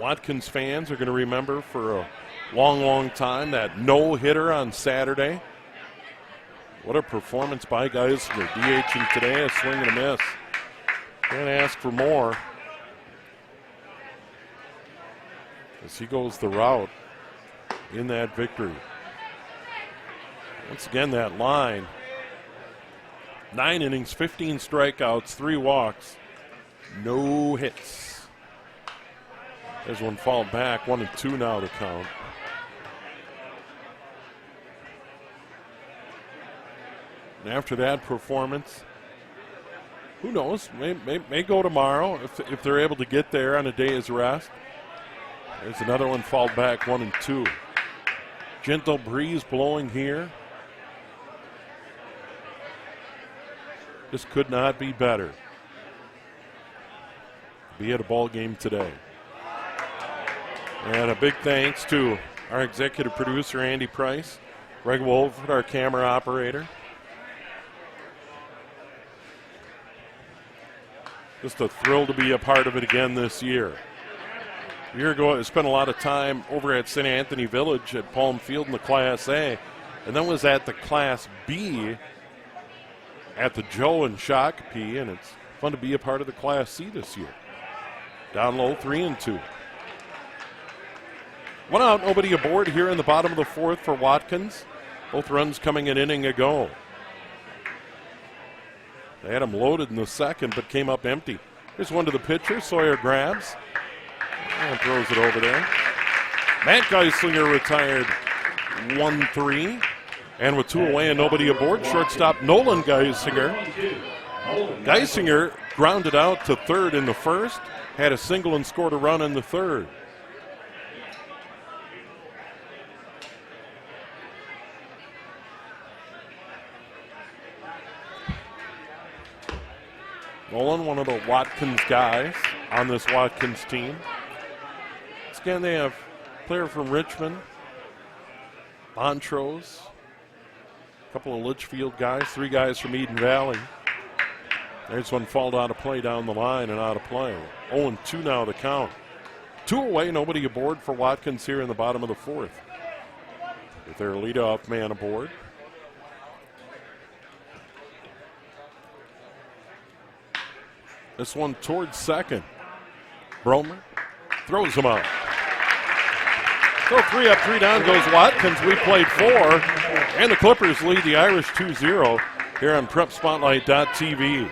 Speaker 3: Watkins fans are going to remember for a long, long time. That no-hitter on Saturday. What a performance by Geislinger. DHing today, a swing and a miss. Can't ask for more. As he goes the route in that victory. Once again, that line. 9 innings, 15 strikeouts, 3 walks, no hits. There's one fouled back, 1-2 now to count. And after that performance, who knows, may go tomorrow if they're able to get there on a day's rest. There's another one fouled back, 1-2. Gentle breeze blowing here. This could not be better. Be at a ball game today. And a big thanks to our executive producer, Andy Price, Greg Wolford, our camera operator. Just a thrill to be a part of it again this year. A year ago, I spent a lot of time over at St. Anthony Village at Palm Field in the Class A, and then was at the Class B at the Joe and Shakopee, and it's fun to be a part of the Class C this year. Down low, 3-2. 1 out, nobody aboard here in the bottom of the 4th for Watkins. Both runs coming an inning ago. They had him loaded in the 2nd, but came up empty. Here's one to the pitcher. Sawyer grabs and throws it over there. Matt Geislinger retired 1-3. And with 2 away and nobody aboard, shortstop Nolan Geisinger. Geisinger grounded out to 3rd in the 1st, had a single and scored a run in the 3rd. Nolan, one of the Watkins guys on this Watkins team. Again, they have a player from Richmond, Montrose, a couple of Litchfield guys, 3 guys from Eden Valley. There's one fouled out of play down the line and out of play. 0-2 now the count. 2 away, nobody aboard for Watkins here in the bottom of the 4th. With their leadoff man aboard. This one towards 2nd. Bromer throws him out. So 3 up, 3 down goes Watkins. We played 4, and the Clippers lead the Irish 2-0 here on PrepSpotlight.tv.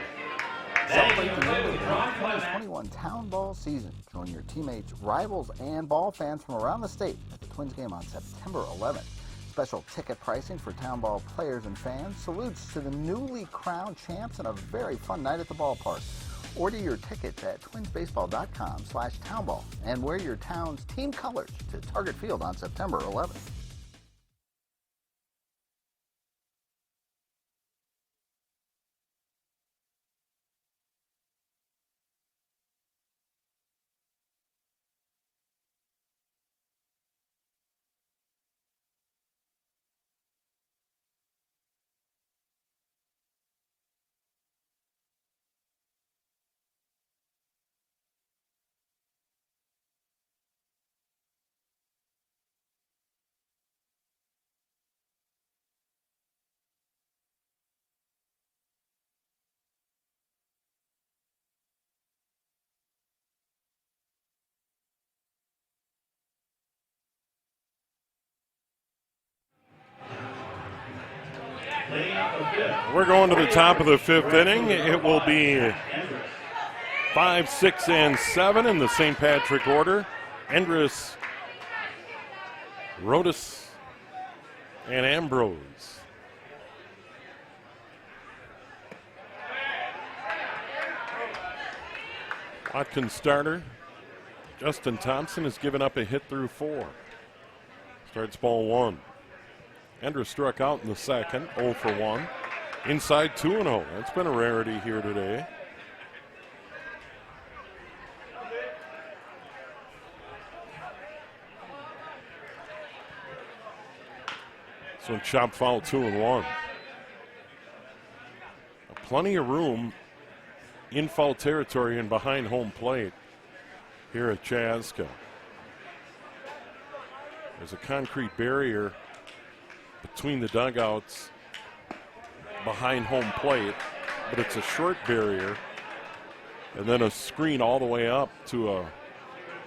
Speaker 4: Celebrate the 2021 Town Ball season. Join your teammates, rivals, and ball fans from around the state at the Twins game on September 11th. Special ticket pricing for Town Ball players and fans. Salutes to the newly crowned champs and a very fun night at the ballpark. Order your tickets at twinsbaseball.com/townball and wear your town's team colors to Target Field on September 11th.
Speaker 3: We're going to the top of the 5th inning. It will be 5, 6, and 7 in the St. Patrick order. Endress, Rodas, and Ambrose. Watkins starter. Justin Thompson has given up a hit through 4. Starts ball 1. Endress struck out in the 2nd, 0 for 1. Inside 2-0. That's been a rarity here today. So chop foul 2-1. Plenty of room in foul territory and behind home plate here at Chaska. There's a concrete barrier between the dugouts behind home plate, but it's a short barrier and then a screen all the way up to a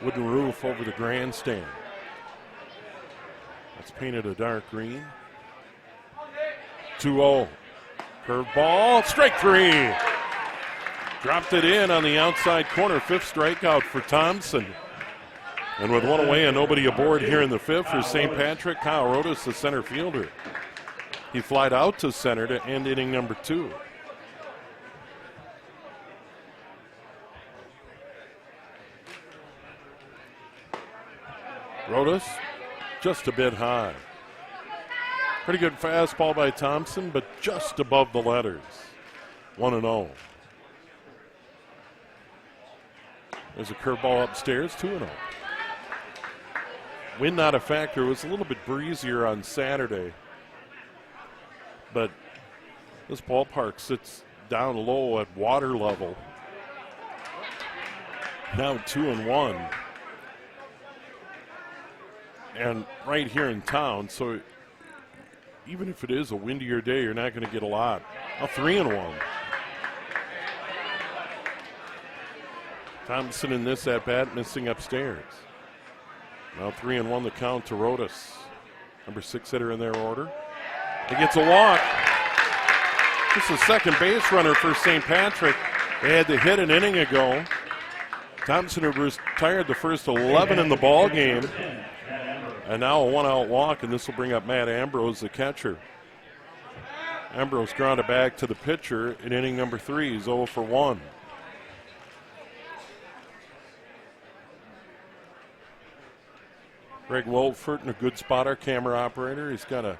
Speaker 3: wooden roof over the grandstand. That's painted a dark green. 2-0. Curveball, strike 3. Dropped it in on the outside corner. 5th strikeout for Thompson. And with 1 away and nobody aboard here in the 5th for St. Patrick, Kyle Rodas, the center fielder. He flied out to center to end inning number 2. Rodas just a bit high. Pretty good fastball by Thompson, but just above the letters. 1-0. There's a curveball upstairs, 2-0. Wind not a factor. It was a little bit breezier on Saturday. But this ballpark sits down low at water level. Now 2-1. And right here in town, so even if it is a windier day, you're not going to get a lot. Now 3-1. Thompson in this at-bat, missing upstairs. Now 3-1 the count to Rodas. Number 6 hitter in their order. He gets a walk. This is second base runner for St. Patrick. They had to hit an inning ago. Thompson had retired the first 11 in the ball game. And now a one-out walk, and this will bring up Matt Ambrose, the catcher. Ambrose grounded back to the pitcher in inning number 3. He's 0 for 1. Greg Wolfert in a good spot, our camera operator. He's got a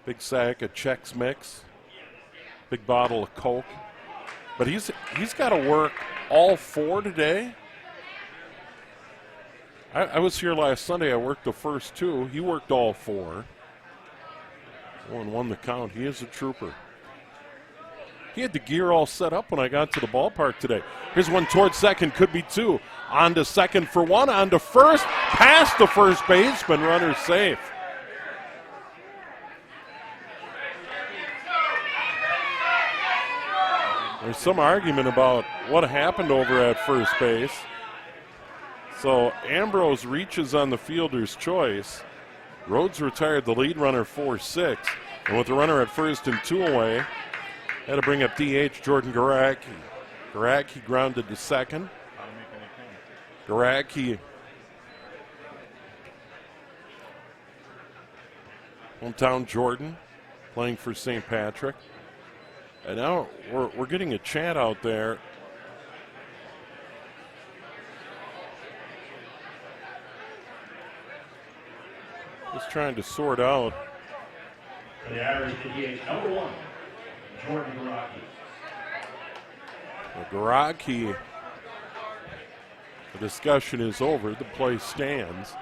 Speaker 3: big sack of Chex Mix, big bottle of Coke. But he's got to work all 4 today. I was here last Sunday. I worked the first 2. He worked all 4. 1-1 the count. He is a trooper. He had the gear all set up when I got to the ballpark today. Here's one towards second, could be 2. On to second for 1, on to first, past the first baseman, runner safe. There's some argument about what happened over at first base. So Ambrose reaches on the fielder's choice. Rhodes retired the lead runner 4-6. And with the runner at first and 2 away, had to bring up DH Jordan Garacki. Garacki grounded to second. Garacki, hometown Jordan, playing for St. Patrick. And now we're getting a chant out there. Just trying to sort out.
Speaker 1: The average DH number 1, Jordan Garacki.
Speaker 3: Garacki, the discussion is over. The play stands.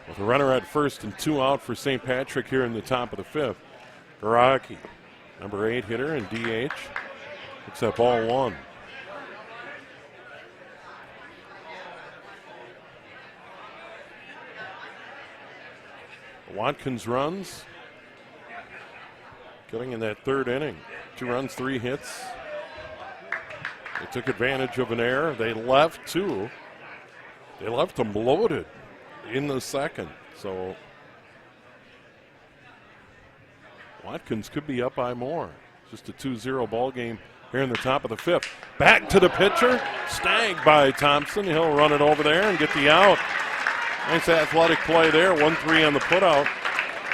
Speaker 3: With a runner at first and 2 out for St. Patrick here in the top of the 5th. Garacki, number 8 hitter and DH, picks up ball 1. Watkins runs, getting in that 3rd inning. 2 runs, 3 hits. They took advantage of an error. They left 2. They left them loaded in the 2nd. So Watkins could be up by more. Just a 2-0 ball game here in the top of the 5th. Back to the pitcher, snagged by Thompson. He'll run it over there and get the out. Nice athletic play there, 1-3 on the putout.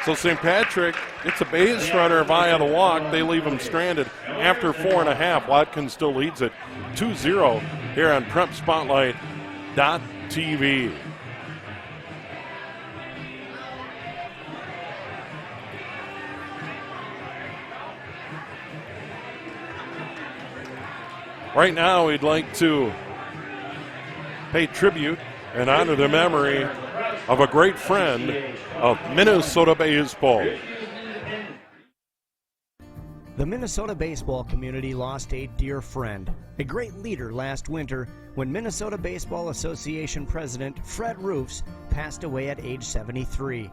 Speaker 3: So St. Patrick gets a base runner via the walk. They leave him stranded after 4.5. Watkins still leads it 2-0 here on PrepSpotlight.tv. Right now, we'd like to pay tribute and honor the memory of a great friend of Minnesota baseball.
Speaker 13: The Minnesota baseball community lost a dear friend, a great leader last winter when Minnesota Baseball Association President Fred Roofs passed away at age 73.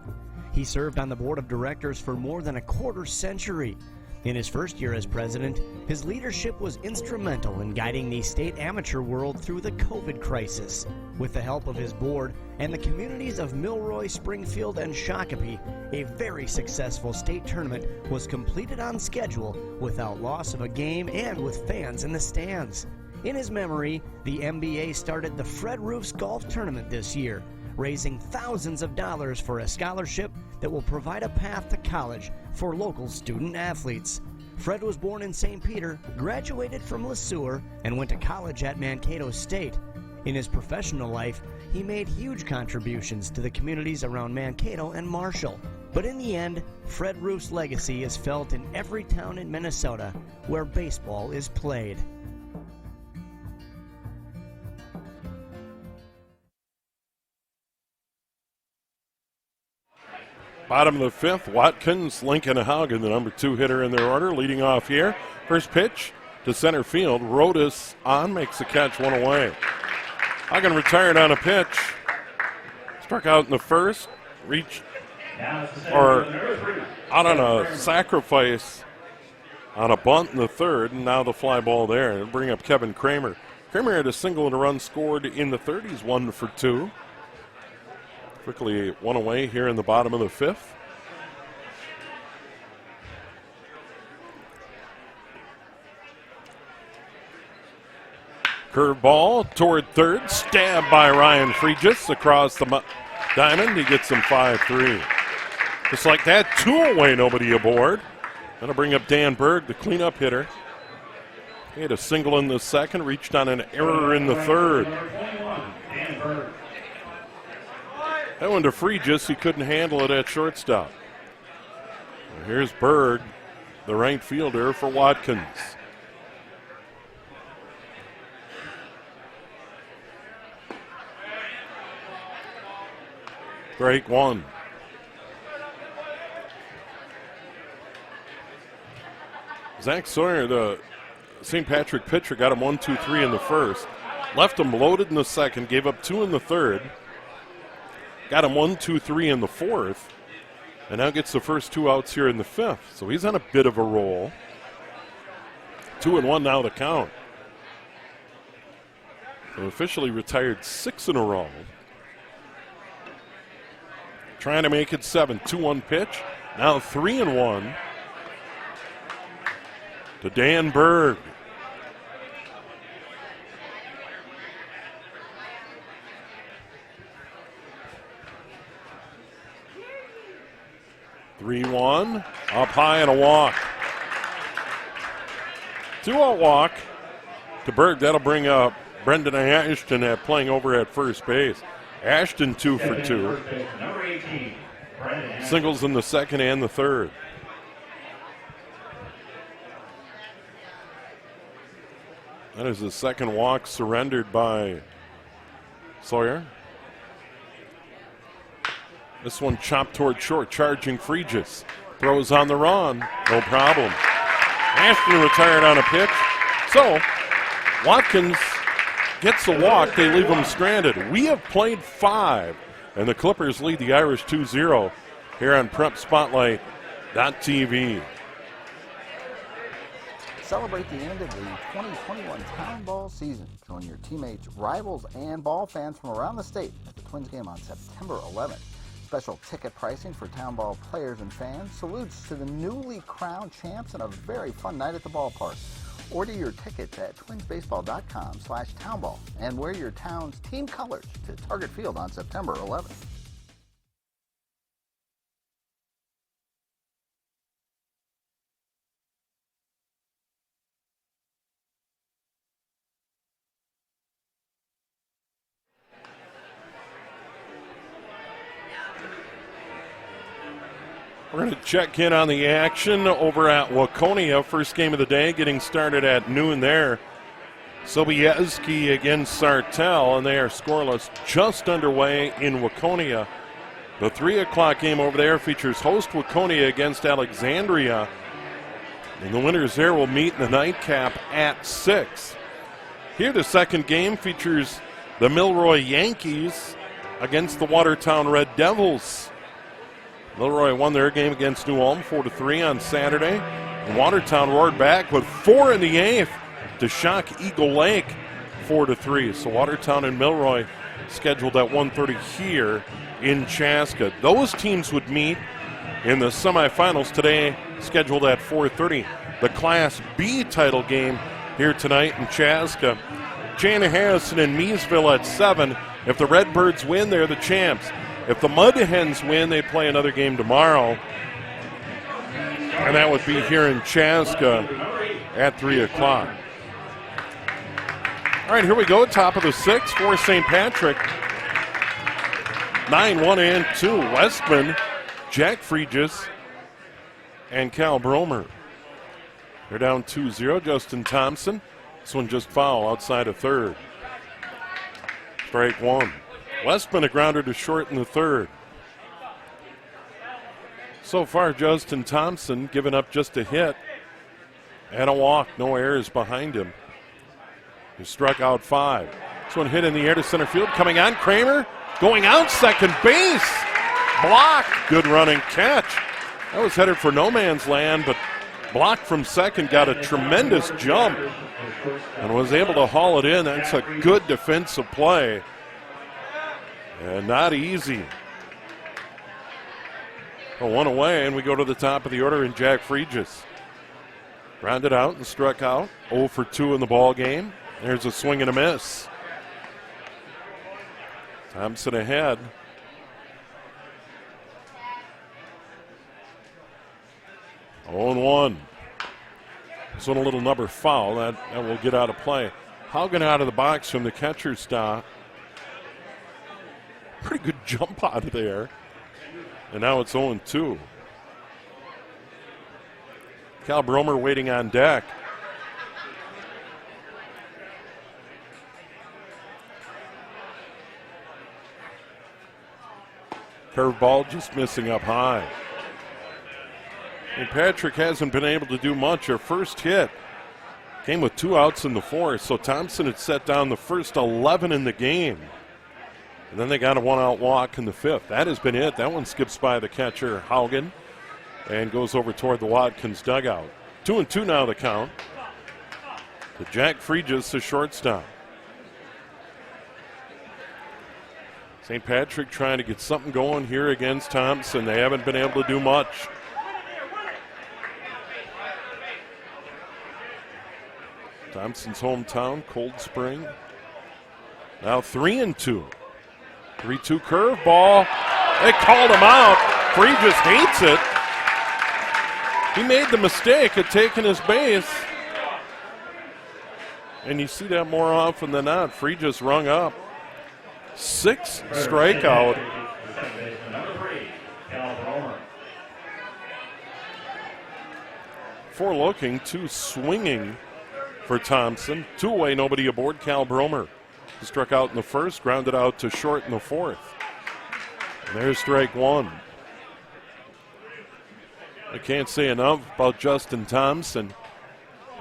Speaker 13: He served on the board of directors for more than a quarter century. In his first year as president, his leadership was instrumental in guiding the state amateur world through the COVID crisis. With the help of his board and the communities of Milroy, Springfield, and Shakopee, a very successful state tournament was completed on schedule without loss of a game and with fans in the stands. In his memory, the MBA started the Fred Roofs Golf Tournament this year, raising thousands of dollars for a scholarship that will provide a path to college for local student athletes. Fred was born in St. Peter, graduated from LeSueur, and went to college at Mankato State. In his professional life, he made huge contributions to the communities around Mankato and Marshall. But in the end, Fred Roofs' legacy is felt in every town in Minnesota where baseball is played.
Speaker 3: Bottom of the 5th, Watkins, Lincoln, and Haugen, the number 2 hitter in their order, leading off here. First pitch to center field. Rodas on, makes the catch, 1 away. Hagen retired on a pitch. Struck out in the first. Reached or out on a sacrifice on a bunt in the third, and now the fly ball there. It'll bring up Kevin Kramer. Kramer had a single and a run scored in the third. He's 1 for 2. Quickly one away here in the bottom of the fifth. Curveball toward third, stabbed by Ryan Fregis across the diamond. He gets him 5-3. Just like that, 2 away, nobody aboard. That'll bring up Dan Berg, the cleanup hitter. He had a single in the second, reached on an error in the third. That one to Fregis, he couldn't handle it at shortstop. Here's Berg, the right fielder for Watkins. Strike one. Zach Sawyer, the St. Patrick pitcher, got him 1-2-3 in the first. Left him loaded in the second, gave up 2 in the third. Got him 1-2-3 in the fourth. And now gets the first 2 outs here in the fifth. So he's on a bit of a roll. 2-1 now the count. So officially retired 6 in a row. Trying to make it 7. 2-1 pitch. Now 3-1 to Dan Berg. Three-one, up high and a walk. 2-0 walk to Berg. That'll bring up Brendan Ashton playing over at first base. Ashton 2 for 2. Singles in the second and the third. That is the second walk surrendered by Sawyer. This one chopped toward short, charging Fregis. Throws on the run, no problem. Ashton retired on a pitch. So, Watkins gets the walk. They leave him stranded. We have played 5, and the Clippers lead the Irish 2-0 here on PrepSpotlight.tv.
Speaker 4: Celebrate the end of the 2021 Town Ball season. Join your teammates, rivals, and ball fans from around the state at the Twins game on September 11th. Special ticket pricing for Town Ball players and fans. Salutes to the newly crowned champs and a very fun night at the ballpark. Order your tickets at twinsbaseball.com/townball and wear your town's team colors to Target Field on September 11th.
Speaker 3: We're going to check in on the action over at Waconia. First game of the day getting started at noon there. Sobieski against Sartell, and they are scoreless, just underway in Waconia. The 3 o'clock game over there features host Waconia against Alexandria. And the winners there will meet in the nightcap at 6. Here the second game features the Milroy Yankees against the Watertown Red Devils. Milroy won their game against New Ulm 4-3 on Saturday. And Watertown roared back with 4 in the 8th to shock Eagle Lake 4-3. So Watertown and Milroy scheduled at 1:30 here in Chaska. Those teams would meet in the semifinals today, scheduled at 4:30. The Class B title game here tonight in Chaska. Chanhassen and Meesville at 7. If the Redbirds win, they're the champs. If the Mud Hens win, they play another game tomorrow. And that would be here in Chaska at 3 o'clock. All right, here we go. Top of the 6th for St. Patrick. 9-1 and 2. Westman, Jack Fregis, and Cal Bromer. They're down 2-0. Justin Thompson. This one just foul outside of third. Strike one. Westman a grounder to short in the third. So far, Justin Thompson giving up just a hit and a walk. No errors behind him. He struck out 5. This one hit in the air to center field. Coming on, Kramer going out second base. Block. Good running catch. That was headed for no man's land, but blocked from second, got a tremendous jump and was able to haul it in. That's a good defensive play. And not easy. One away, and we go to the top of the order, and Jack Fregis grounded out and struck out. 0 for 2 in the ball game. There's a swing and a miss. Thompson ahead. Oh, and 1. This one a little number foul. That will get out of play. Haugen out of the box from the catcher's stop. Pretty good jump out of there. And now it's 0-2. Cal Bromer waiting on deck. Curveball just missing up high. And Patrick hasn't been able to do much. Her first hit came with 2 outs in the 4th, so Thompson had set down the first 11 in the game. And then they got a 1-out walk in the 5th. That has been it. That one skips by the catcher, Haugen, and goes over toward the Watkins dugout. 2-2 now the count. To Jack Fregis, the shortstop. St. Patrick trying to get something going here against Thompson. They haven't been able to do much. Thompson's hometown, Cold Spring. Now 3-2. 3-2 curveball. They called him out. Fregis hates it. He made the mistake of taking his base. And you see that more often than not. Fregis rung up. 6 strikeout. 4 looking, 2 swinging for Thompson. 2 away, nobody aboard. Cal Bromer. He struck out in the 1st, grounded out to short in the 4th. And there's strike 1. I can't say enough about Justin Thompson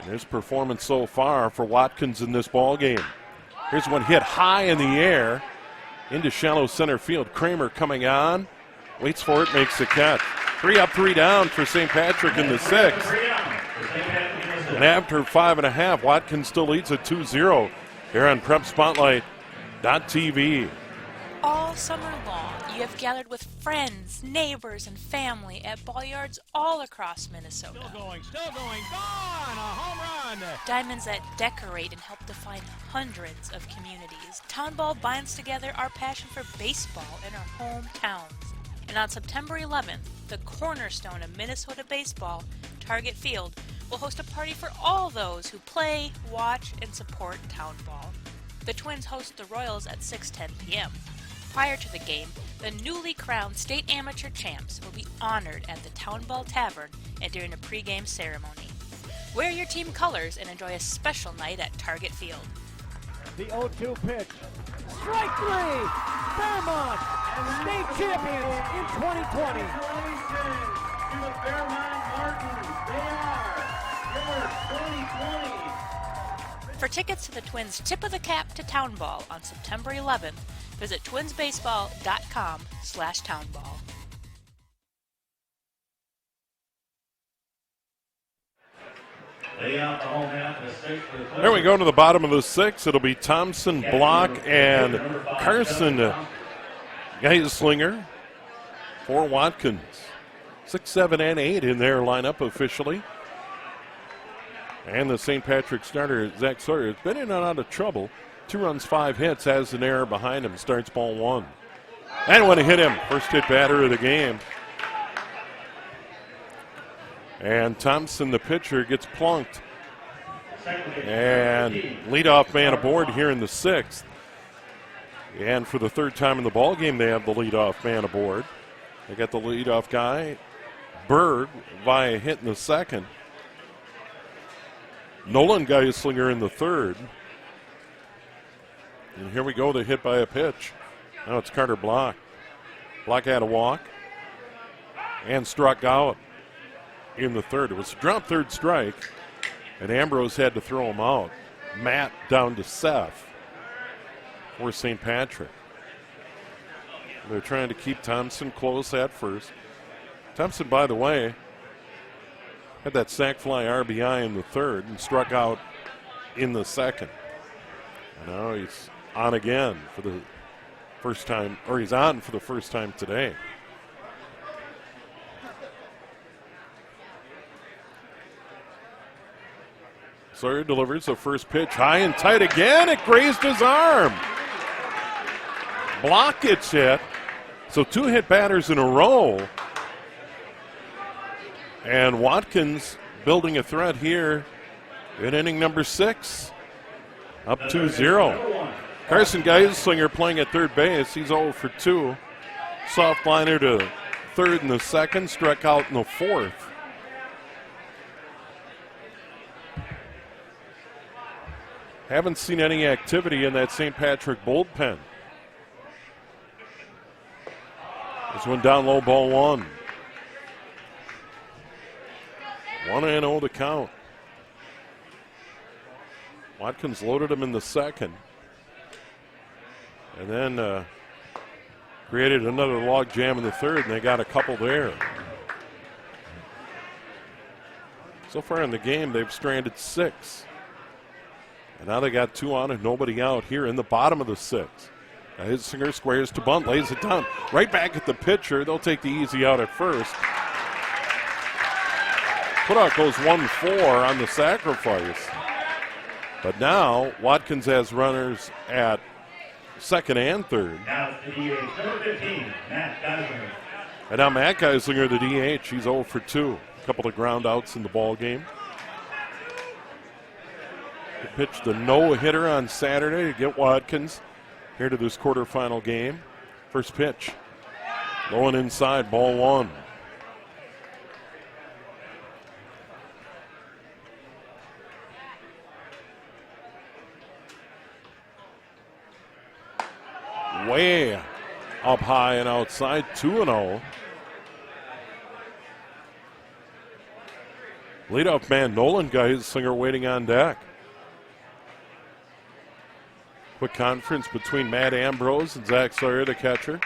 Speaker 3: and his performance so far for Watkins in this ball game. Here's one hit high in the air into shallow center field. Kramer coming on, waits for it, makes the catch. 3 up, 3 down for St. Patrick in the 6th. And after 5.5, Watkins still leads at 2-0 here on PrepSpotlight.tv.
Speaker 2: All summer long, you have gathered with friends, neighbors, and family at ball yards all across Minnesota.
Speaker 5: Still going, gone, a home run.
Speaker 2: Diamonds that decorate and help define hundreds of communities. Town Ball binds together our passion for baseball in our hometowns. And on September 11th, the cornerstone of Minnesota baseball, Target Field, will host a party for all those who play, watch, and support Town Ball. The Twins host the Royals at 6:10 p.m. Prior to the game, the newly crowned state amateur champs will be honored at the Town Ball Tavern and during a pregame ceremony. Wear your team colors and enjoy a special night at Target Field.
Speaker 6: The 0-2 pitch. Strike 3! Fairmont, state champions in 2020.
Speaker 1: Congratulations to the Fairmont Martins. They are your 2020.
Speaker 2: For tickets to the Twins' Tip of the Cap to Town Ball on September 11th, visit twinsbaseball.com/townball.
Speaker 3: There we go to the bottom of the 6th. It'll be Thompson, Block, and Carson Geislinger for Watkins. 6, 7, and 8 in their lineup officially. And the St. Patrick starter, Zach Sawyer, has been in and out of trouble. 2 runs, 5 hits, has an error behind him, starts ball 1. And when he hit him, first hit batter of the game. And Thompson, the pitcher, gets plunked. And leadoff man aboard here in the 6th. And for the 3rd time in the ball game, they have the leadoff man aboard. They got the leadoff guy, Berg, via hit in the 2nd. Nolan Geislinger in the 3rd. And here we go, the hit by a pitch. Now it's Carter Block. Block had a walk and struck out in the 3rd. It was a drop 3rd strike, and Ambrose had to throw him out. Matt down to Seth. for St. Patrick. They're trying to keep Thompson close at first. Thompson, by the way, had that sac fly RBI in the third and struck out in the second. And now he's on again for the first time, or he's on for the first time today. Sawyer delivers the first pitch high and tight again. It grazed his arm. Block gets hit. So 2 hit batters in a row. And Watkins building a threat here in inning number 6. Up 2-0. Carson Geislinger playing at third base. He's 0 for 2. Soft liner to third in the second. Struck out in the fourth. Haven't seen any activity in that St. Patrick bullpen. This one down low, ball 1. 1-0 to count. Watkins loaded him in the second. And then created another log jam in the third, and they got a couple there. So far in the game, they've stranded 6. And now they got 2 on and nobody out here in the bottom of the 6th. Geislinger squares to bunt, lays it down. Right back at the pitcher. They'll take the easy out at first. Putout goes 1-4 on the sacrifice. But now Watkins has runners at second and third.
Speaker 1: Now the DH, number 15, Matt Geislinger.
Speaker 3: And now Matt Geislinger, the DH, he's 0 for 2. A couple of ground outs in the ball game. He pitched the no-hitter on Saturday to get Watkins here to this quarterfinal game. First pitch, low and inside, ball 1. Way up high and outside, 2-0. Leadoff man Nolan Geislinger waiting on deck. Quick conference between Matt Ambrose and Zach Sawyer, the catcher.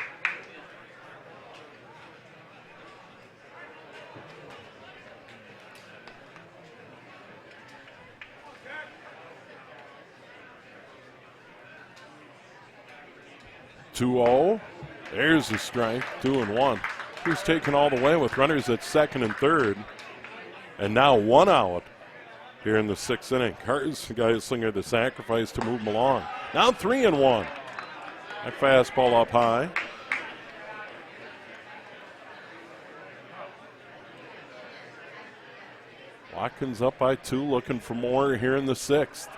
Speaker 3: There's the strike, 2-1. He's taken all the way with runners at second and third. And now 1 out here in the 6th inning. Carson Geislinger the sacrifice to move him along. Now 3-1. That fastball up high. Watkins up by 2, looking for more here in the 6th.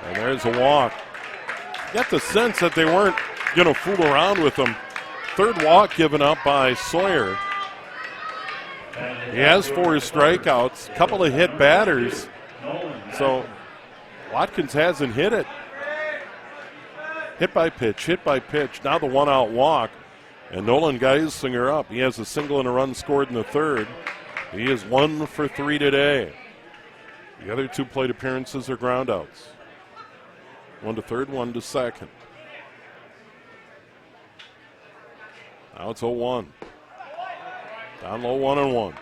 Speaker 3: And there's a walk. Got the sense that they weren't going to fool around with him. Third walk given up by Sawyer. He has 4 strikeouts, a couple of hit batters. So Watkins hasn't hit it. Hit by pitch. Now the 1-out walk. And Nolan Geislinger up. He has a single and a run scored in the third. He is 1 for 3 today. The other 2 plate appearances are ground outs. 1 to third, 1 to second. Now it's 0-1. Down low, 1-1.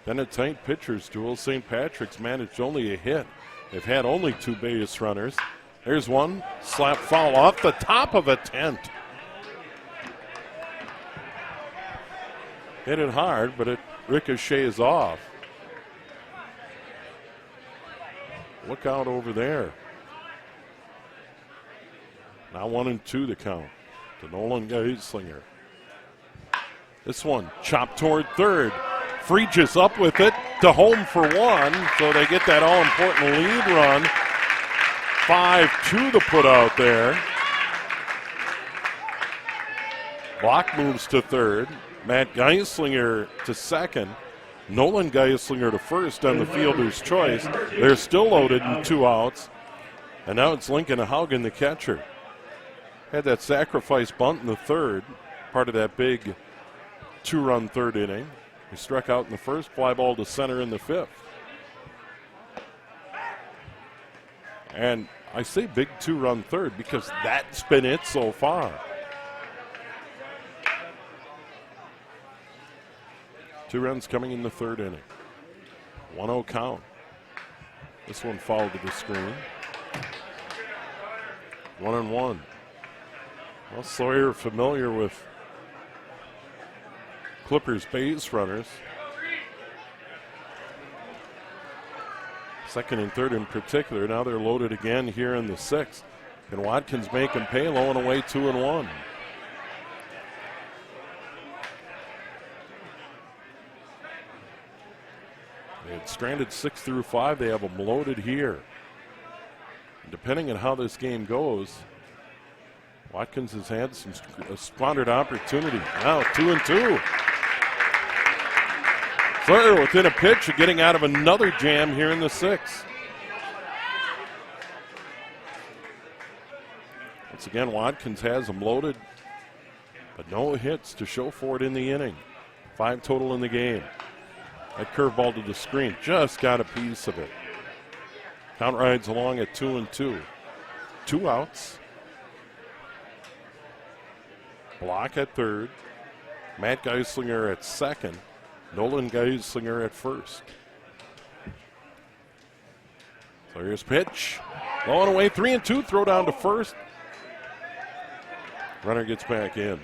Speaker 3: Then a tight pitcher's duel. St. Patrick's managed only a hit. They've had only 2 base runners. There's one. Slap foul off the top of a tent. Hit it hard, but it ricochets off. Look out over there. Now 1-2 to count to Nolan Geislinger. This one chopped toward third. Freeges up with it to home for 1, so they get that all-important lead run. 5-2 to put out there. Block moves to third. Matt Geislinger to second. Nolan Geislinger to first on the fielder's choice. They're still loaded in 2 outs. And now it's Lincoln Haugen, the catcher. Had that sacrifice bunt in the third, part of that big 2-run third inning. He struck out in the first, fly ball to center in the 5th. And I say big 2-run third because that's been it so far. 2 runs coming in the third inning. 1-0 count. This one fouled to the screen. 1-1. Well, Sawyer familiar with Clippers base runners. Second and third in particular. Now they're loaded again here in the sixth. Can Watkins make him pay? Low and away, 2-1. They had stranded 6 through 5. They have them loaded here. And depending on how this game goes, Watkins has had some squandered opportunity. Now 2-2. Sawyer within a pitch of getting out of another jam here in the sixth. Once again, Watkins has them loaded, but no hits to show for it in the inning. 5 total in the game. That curveball to the screen just got a piece of it. Count rides along at 2-2. 2 outs. Block at third. Matt Geislinger at second. Nolan Geislinger at first. So here's pitch. Low and away, 3-2. Throw down to first. Runner gets back in.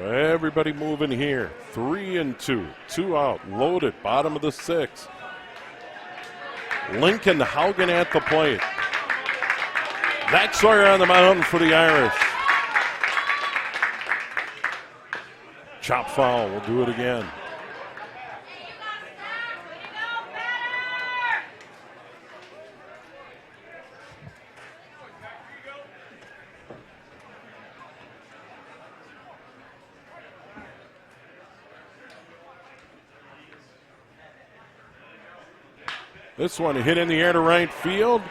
Speaker 3: Everybody moving here. 3-2. 2 out. Loaded. Bottom of the sixth. Lincoln Haugen at the plate. Zach Sawyer on the mound for the Irish. Chop foul. We'll do it again. This one hit in the air to right field.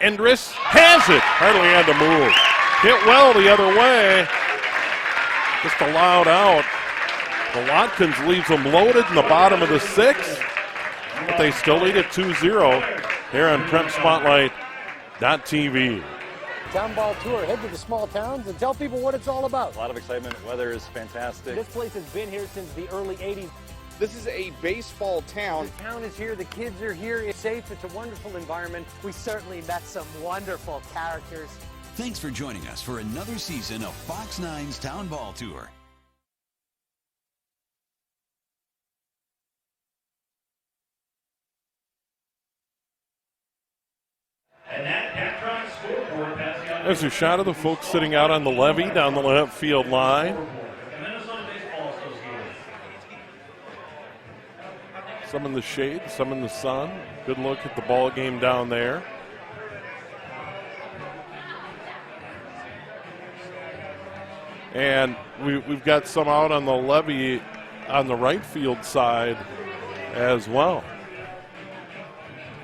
Speaker 3: Endress has it. Hardly had to move. Hit well the other way. Just allowed out. The Watkins leaves them loaded in the bottom of the sixth. But they still lead at 2-0 here on PrepSpotlight.tv.
Speaker 6: Town Ball Tour. Head to the small towns and tell people what it's all about.
Speaker 7: A lot of excitement. Weather is fantastic.
Speaker 6: This place has been here since the early 80s.
Speaker 8: This is a baseball town.
Speaker 9: The town is here. The kids are here. It's safe. It's a wonderful environment. We certainly met some wonderful characters.
Speaker 10: Thanks for joining us for another season of Fox 9's Town Ball Tour.
Speaker 1: And that Patron scoreboard passing out.
Speaker 3: There's a shot of the folks sitting out on the levee down the left field line. Some in the shade, some in the sun. Good look at the ball game down there. And we've got some out on the levee on the right field side as well.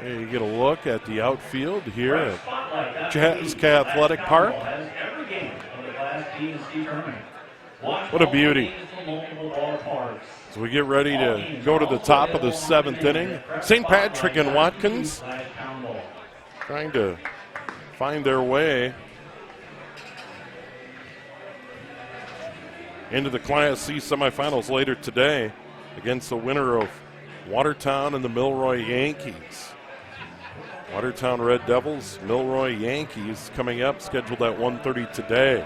Speaker 3: Here you get a look at the outfield here at Jazz Athletic Park. What a beauty. So we get ready to go to the top of the seventh inning. St. Patrick and Watkins trying to find their way into the Class C semifinals later today against the winner of Watertown and the Milroy Yankees. Watertown Red Devils, Milroy Yankees coming up, scheduled at 1:30 today.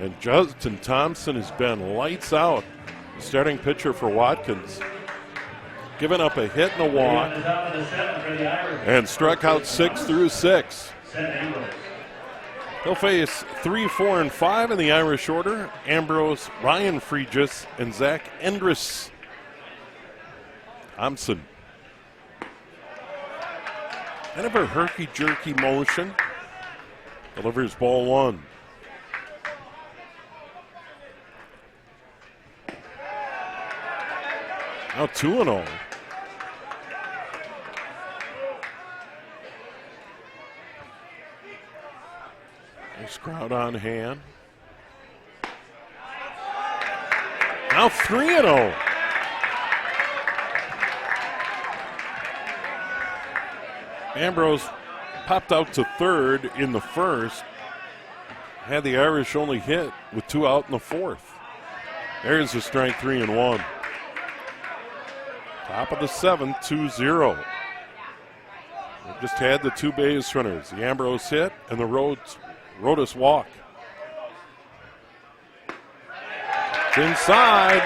Speaker 3: And Justin Thompson has been lights out, starting pitcher for Watkins. Giving up a hit and a walk, and struck out 6 through 6. He'll face 3, 4, and 5 in the Irish order. Ambrose, Ryan Fregis, and Zach Endress. Thompson. Kind of a herky-jerky motion. Delivers ball 1. Now 2-0. Nice crowd on hand. Now 3-0. Ambrose popped out to third in the first. Had the Irish only hit with 2 out in the fourth. There's a strike, 3-1. Top of the 7th, 2-0. We just had the 2 base runners. The Ambrose hit and the Rodas walk. It's inside.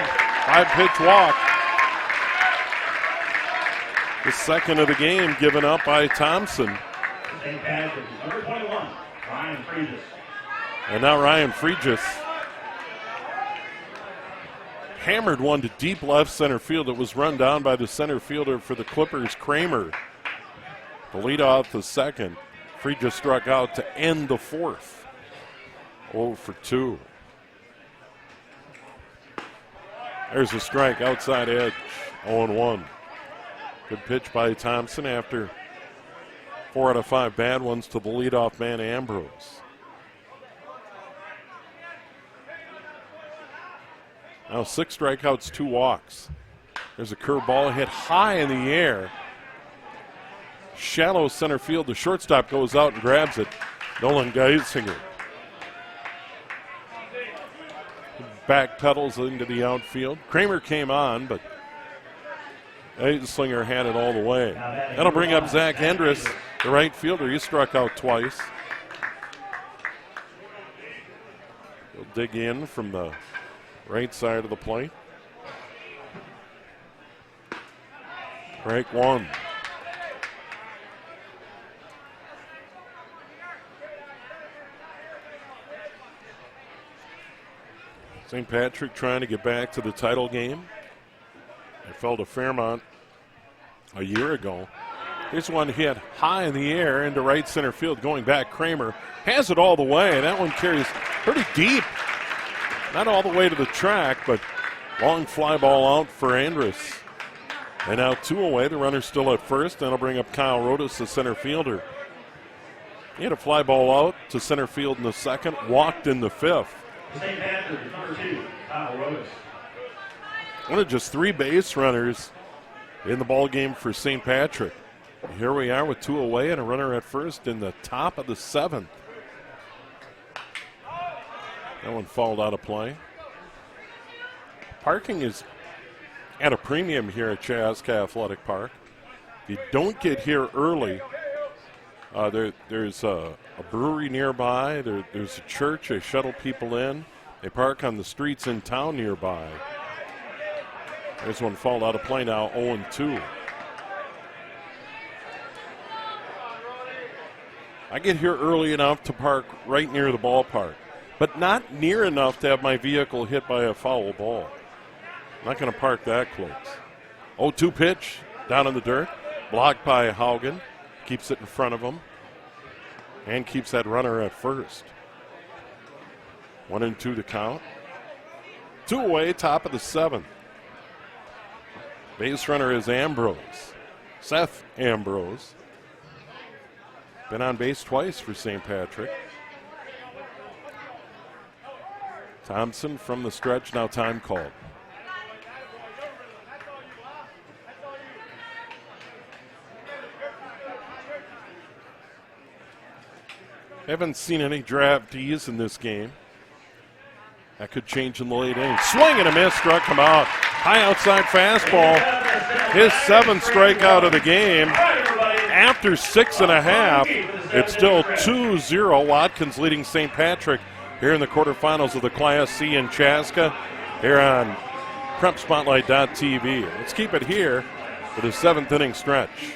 Speaker 3: 5-pitch walk. The second of the game given up by Thompson.
Speaker 1: St. Patrick, number 21, Ryan Fregis.
Speaker 3: And now Ryan Fregis hammered one to deep left center field. It was run down by the center fielder for the Clippers, Kramer. To lead off the second, Fregis struck out to end the fourth. 0 for 2. There's a strike, outside edge, 0-1. Good pitch by Thompson after 4 out of 5 bad ones to the leadoff man, Ambrose. Now 6 strikeouts, 2 walks. There's a curveball hit high in the air. Shallow center field. The shortstop goes out and grabs it. Nolan Geisinger back pedals into the outfield. Kramer came on, but Geisinger had it all the way. That'll bring up Zach Hendricks, the right fielder. He struck out twice. He'll dig in from the right side of the plate. Strike 1. St. Patrick trying to get back to the title game. They fell to Fairmont a year ago. Here's one hit high in the air into right center field. Going back, Kramer has it all the way. That one carries pretty deep. Not all the way to the track, but long fly ball out for Andrus. And now 2 away. The runner's still at first. That'll bring up Kyle Rodas, the center fielder. He had a fly ball out to center field in the second, walked in the fifth.
Speaker 1: St. Patrick, number 2, Kyle Rodas.
Speaker 3: One of just 3 base runners in the ball game for St. Patrick. Here we are with 2 away and a runner at first in the top of the 7th. That one fouled out of play. Parking is at a premium here at Chaska Athletic Park. If you don't get here early, there's a brewery nearby. There's a church. They shuttle people in. They park on the streets in town nearby. There's one fouled out of play now, 0-2. I get here early enough to park right near the ballpark, but not near enough to have my vehicle hit by a foul ball. I'm not going to park that close. 0-2 pitch down in the dirt. Blocked by Haugen. Keeps it in front of him. And keeps that runner at first. 1-2 to count. 2 away, top of the 7th. Base runner is Ambrose. Seth Ambrose. Been on base twice for St. Patrick. Thompson from the stretch, now time called. Haven't seen any draftees in this game. That could change in the late innings. Swing and a miss, struck him out. High outside fastball. His 7th strikeout of the game. After 6.5, it's still 2-0. Watkins leading St. Patrick here in the quarterfinals of the Class C in Chaska here on PrepSpotlight.tv. Let's keep it here for the 7th inning stretch.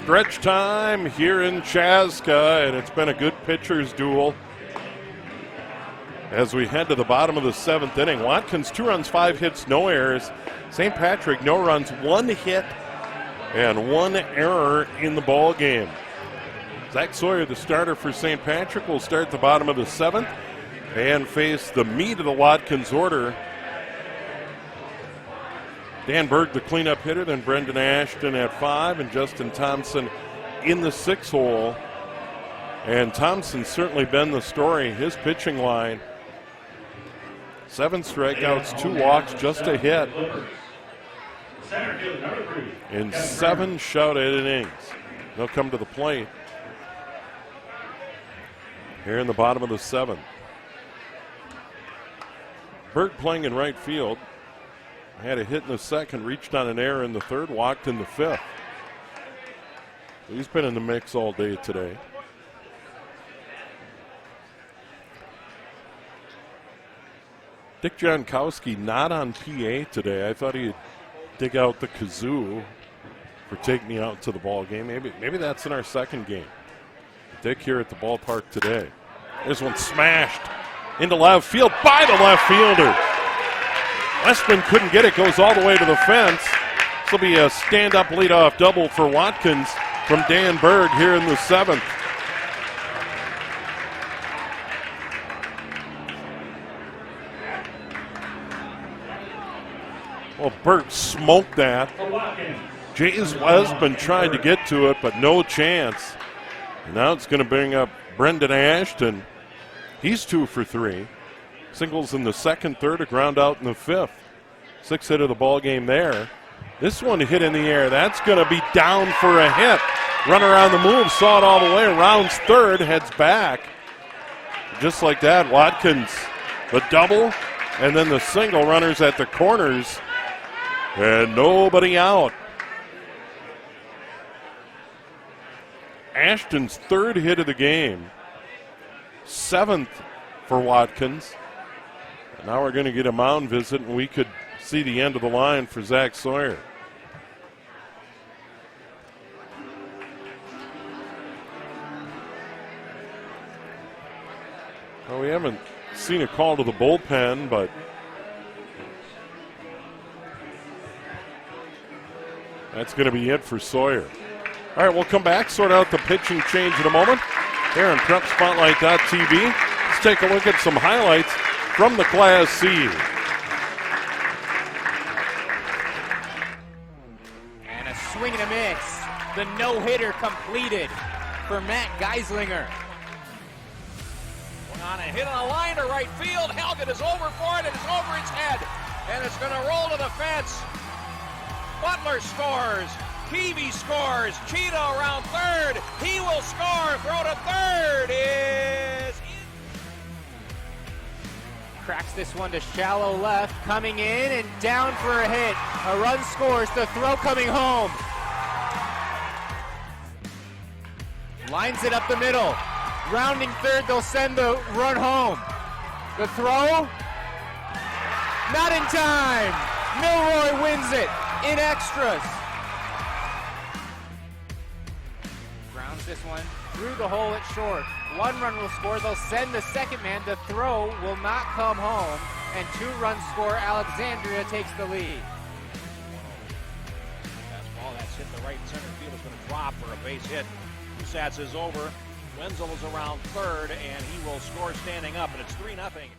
Speaker 3: Stretch time here in Chaska, and it's been a good pitcher's duel as we head to the bottom of the 7th inning. Watkins, 2 runs, 5 hits, no errors. St. Patrick, no runs, 1 hit, and 1 error in the ball game. Zach Sawyer, the starter for St. Patrick, will start the bottom of the 7th and face the meat of the Watkins order. Dan Berg, the cleanup hitter, then Brendan Ashton at 5, and Justin Thompson in the 6th hole. And Thompson's certainly been the story. His pitching line, 7 strikeouts, 2 walks, just a hit in 7 shutout innings. They'll come to the plate here in the bottom of the 7th. Berg playing in right field. Had a hit in the 2nd, reached on an error in the 3rd, walked in the 5th. He's been in the mix all day today. Dick Jankowski not on PA today. I thought he'd dig out the kazoo for taking me out to the ball game. Maybe that's in our 2nd game. Dick here at the ballpark today. This one smashed into left field by the left fielder. Westman couldn't get it, goes all the way to the fence. This will be a stand-up leadoff double for Watkins from Dan Berg here in the 7th. Well, Berg smoked that. Jays Westman tried to get to it, but no chance. And now it's going to bring up Brendan Ashton. He's 2 for 3. Singles in the 2nd, 3rd, a ground out in the 5th. 6th hit of the ball game there. This one hit in the air. That's going to be down for a hit. Runner on the move, saw it all the way, rounds 3rd, heads back. Just like that, Watkins, the double, and then the single. Runners at the corners, and nobody out. Ashton's 3rd hit of the game, 7th for Watkins. Now we're going to get a mound visit, and we could see the end of the line for Zach Sawyer. Well, we haven't seen a call to the bullpen, but that's going to be it for Sawyer. All right, we'll come back, sort out the pitching change in a moment here on PrepSpotlight.tv. Let's take a look at some highlights from the Class C.
Speaker 14: And a swing and a miss. The no-hitter completed for Matt Geislinger.
Speaker 5: On a hit on a line to right field. Helget is over for it, and it's over its head. And it's going to roll to the fence. Butler scores. Keevy scores. Cheeto around 3rd. He will score. Throw to 3rd is in.
Speaker 14: Cracks this one to shallow left. Coming in and down for a hit. A run scores. The throw coming home. Lines it up the middle. Rounding 3rd, they'll send the run home. The throw, not in time. Milroy wins it in extras. Grounds this one through the hole at short. 1 run will score. They'll send the 2nd man. The throw will not come home. And 2 runs score. Alexandria takes the lead.
Speaker 5: Fastball that's hit the right center field is going to drop for a base hit. Usats is over. Wenzel is around 3rd, and he will score standing up, and it's 3-0.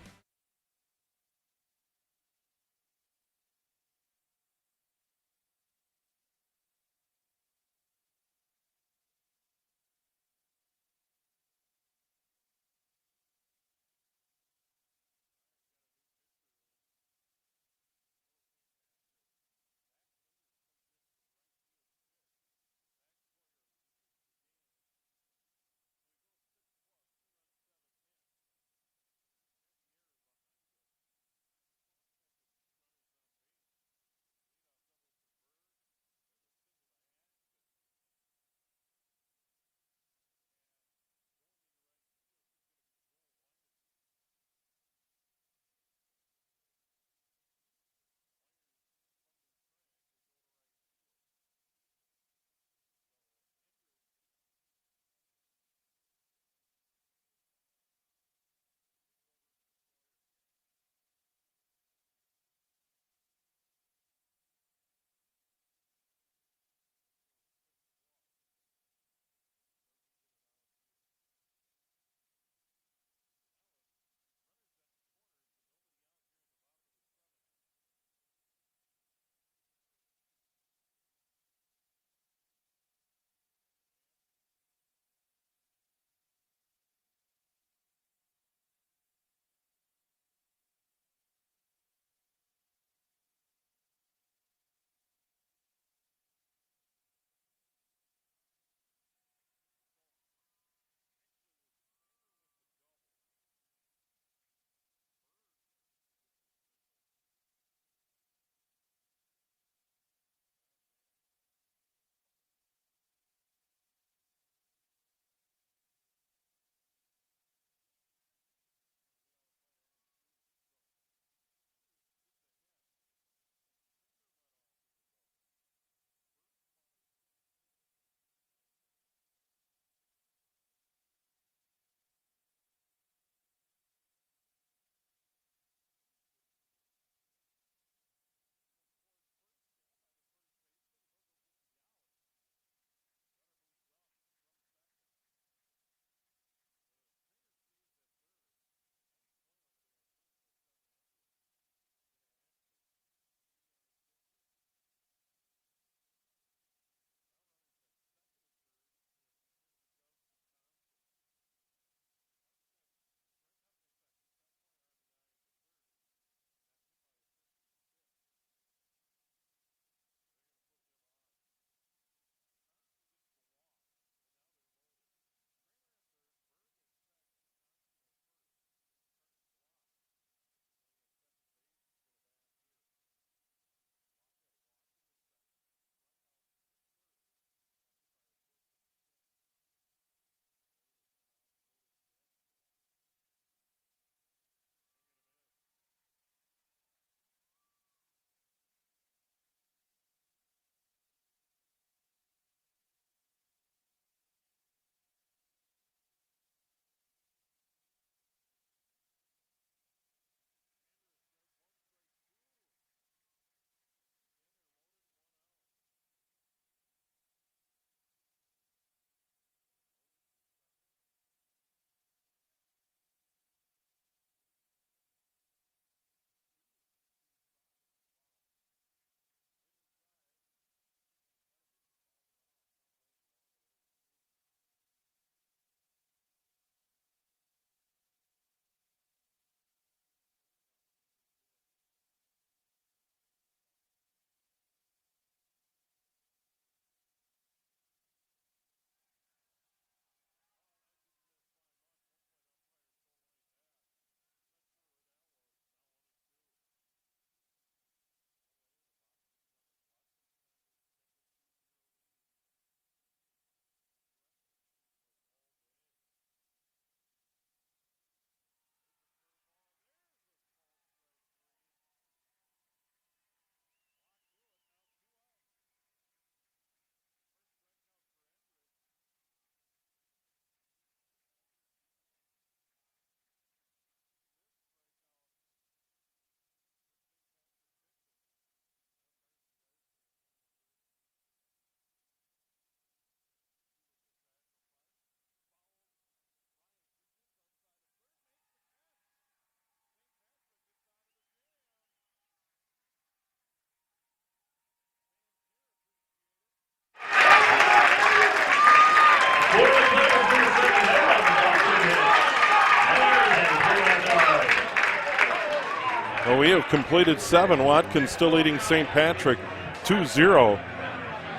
Speaker 3: completed 7. Watkins still leading St. Patrick 2-0.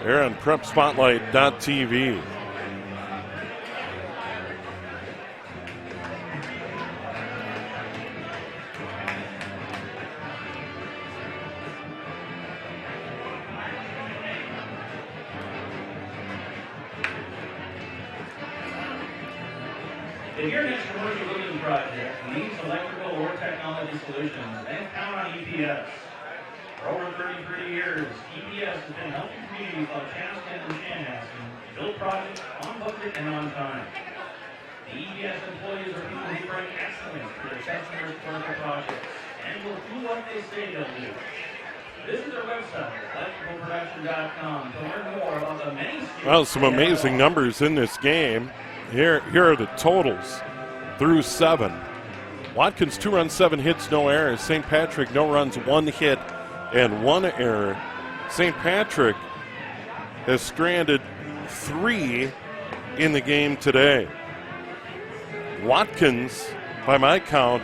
Speaker 3: Here on PrepSpotlight.tv.
Speaker 1: If your next commercial building project needs electrical or technology solutions, then count on EPS. For over 33 years, EPS has been helping communities like Chaska and Chanhassen build projects on budget and on time. The EPS employees are people who bring excellence to their customers' commercial projects and will do what they say they'll do. Visit their website, electricalproduction.com, to learn more about the many skills.
Speaker 3: Well, some amazing numbers in this game. Here are the totals through 7. Watkins 2 runs, 7 hits, no errors. St. Patrick no runs, 1 hit and 1 error. St. Patrick has stranded 3 in the game today. Watkins, by my count,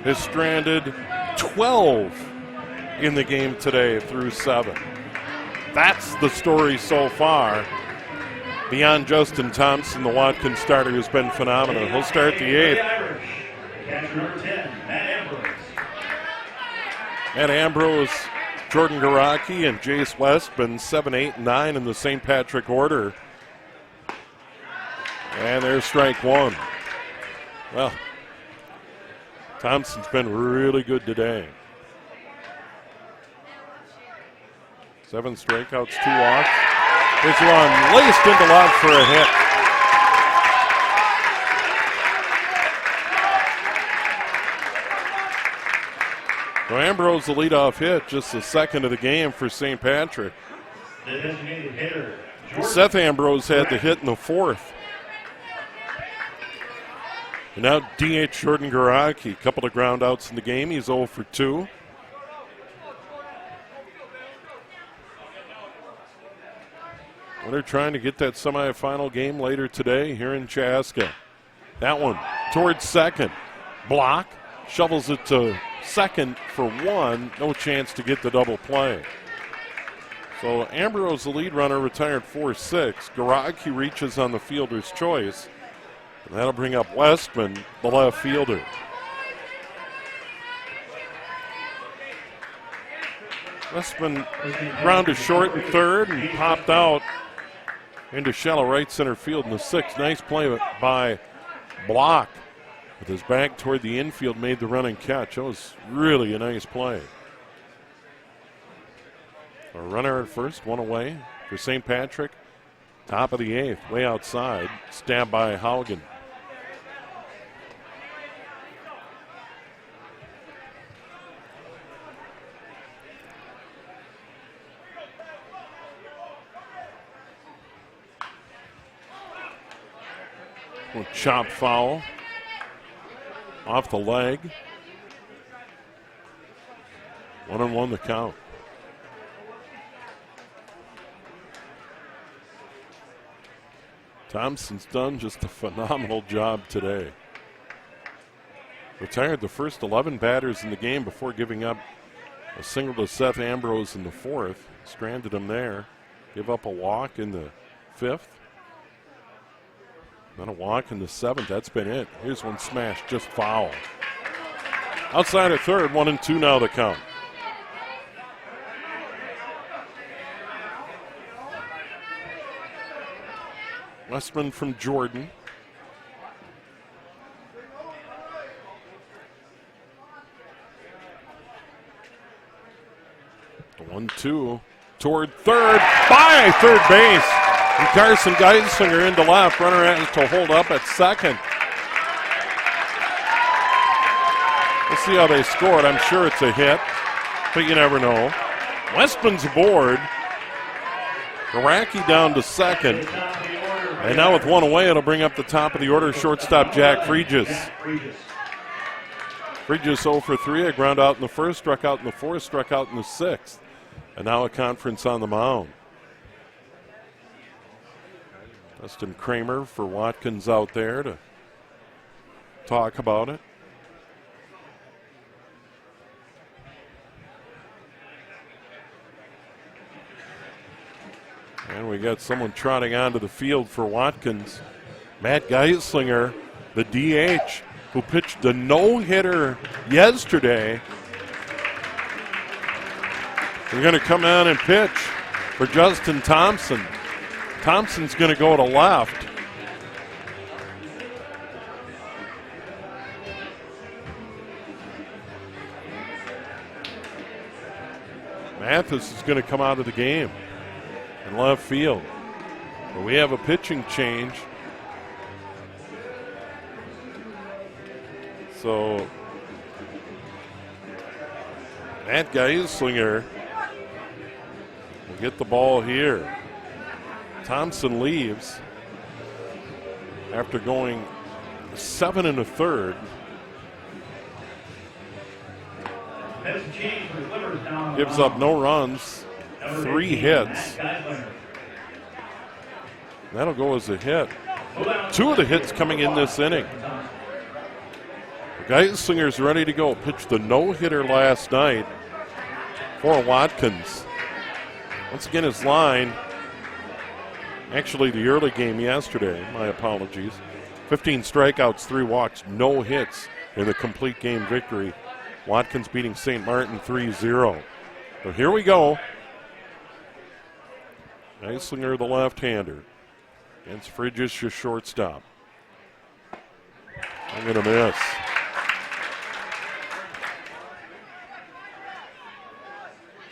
Speaker 3: has stranded 12 in the game today through 7. That's the story so far. Beyond Justin Thompson, the Watkins starter has been phenomenal. He'll start the 8th.
Speaker 1: Catcher number 10, Matt Ambrose.
Speaker 3: Matt Ambrose, Jordan Garaki, and Jace Westman, 7, 8, 9 in the St. Patrick order. And there's strike 1. Well, Thompson's been really good today. 7 strikeouts, 2 walks. His run laced into left for a hit. So Ambrose, the leadoff hit, just the second of the game for St. Patrick.
Speaker 1: The designated hitter,
Speaker 3: Seth Ambrose had the hit in the 4th. And now DH Jordan Garaki, a couple of ground outs in the game. He's 0 for 2. They're trying to get that semifinal game later today here in Chaska. That one towards second. Block. Shovels it to second for 1. No chance to get the double play. So Ambrose, the lead runner, retired 4-6. Garaki reaches on the fielder's choice. And that'll bring up Westman, the left fielder. Westman grounded short and third and popped out into shallow right center field in the 6th. Nice play by Block. With his back toward the infield, made the running catch. That was really a nice play. A runner at first, 1 away for St. Patrick. Top of the 8th, way outside. Stabbed by Haugen. Chop foul off the leg. 1-1 the count. Thompson's done just a phenomenal job today. Retired the first 11 batters in the game before giving up a single to Seth Ambrose in the 4th. Stranded him there. Give up a walk in the 5th. Then a walk in the 7th. That's been it. Here's one smashed, just foul. Outside of third, 1-2 now the count. Westman from Jordan. The 1-2 toward third, by third base. And Carson Geisinger into left. Runner has to hold up at second. We'll see how they score it. I'm sure it's a hit, but you never know. Westman's aboard. Garaki down to second. And now with 1 away, it'll bring up the top of the order, shortstop Jack Fregis. Fregis 0 for 3, a ground out in the 1st, struck out in the 4th, struck out in the 6th. And now a conference on the mound. Dustin Kramer for Watkins out there to talk about it. And we got someone trotting onto the field for Watkins. Matt Geislinger, the DH, who pitched the no-hitter yesterday. They're going to come out and pitch for Justin Thompson. Thompson's going to go to left. Mathis is going to come out of the game in left field. But we have a pitching change. So Matt Geislinger will get the ball here. Thompson leaves after going 7 1/3. Gives up no runs, 3 hits. That'll go as a hit. 2 of the hits coming in this inning. Geislinger's ready to go. Pitched the no-hitter last night for Watkins. Once again, his line, actually the early game yesterday, my apologies, 15 strikeouts, 3 walks, no hits in the complete game victory. Watkins beating St. Martin 3-0. So here we go. Geislinger, the left-hander, against Fridges, your shortstop. I'm going to miss.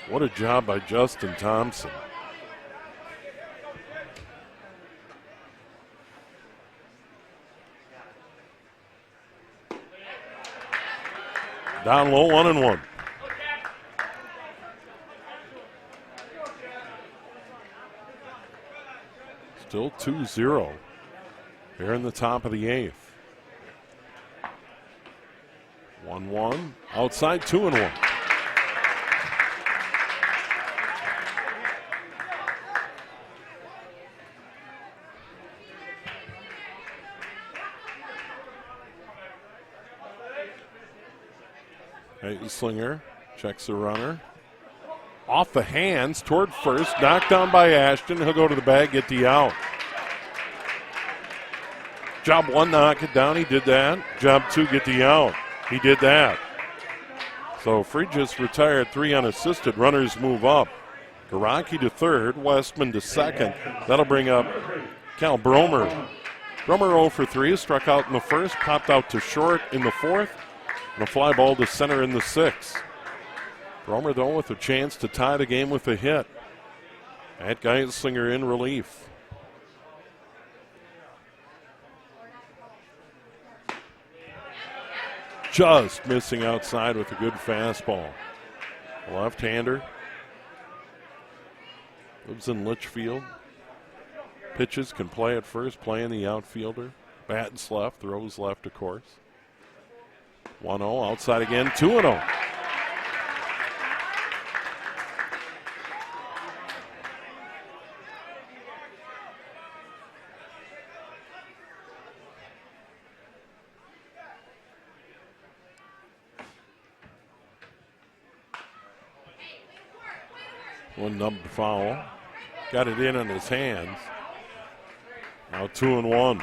Speaker 3: What a job by Justin Thompson. Down low, 1-1. Still 2-0 here in the top of the 8th. 1-1, outside, 2-1. Slinger checks the runner. Off the hands toward first. Knocked down by Ashton. He'll go to the bag, get the out. Job 1, knock it down. He did that. Job 2, get the out. He did that. So Fridges retired 3 unassisted. Runners move up. Garaki to third. Westman to second. That'll bring up Cal Bromer. Bromer 0 for 3. Struck out in the first. Popped out to short in the fourth. And a fly ball to center in the 6th. Bromer, though, with a chance to tie the game with a hit. Matt Geislinger in relief. Just missing outside with a good fastball. A left-hander. Lives in Litchfield. Pitches, can play at first, playing the outfielder. Bats left, throws left, of course. 1-0, outside again, 2-0. One nubbed foul. Got it in on his hands. Now 2-1.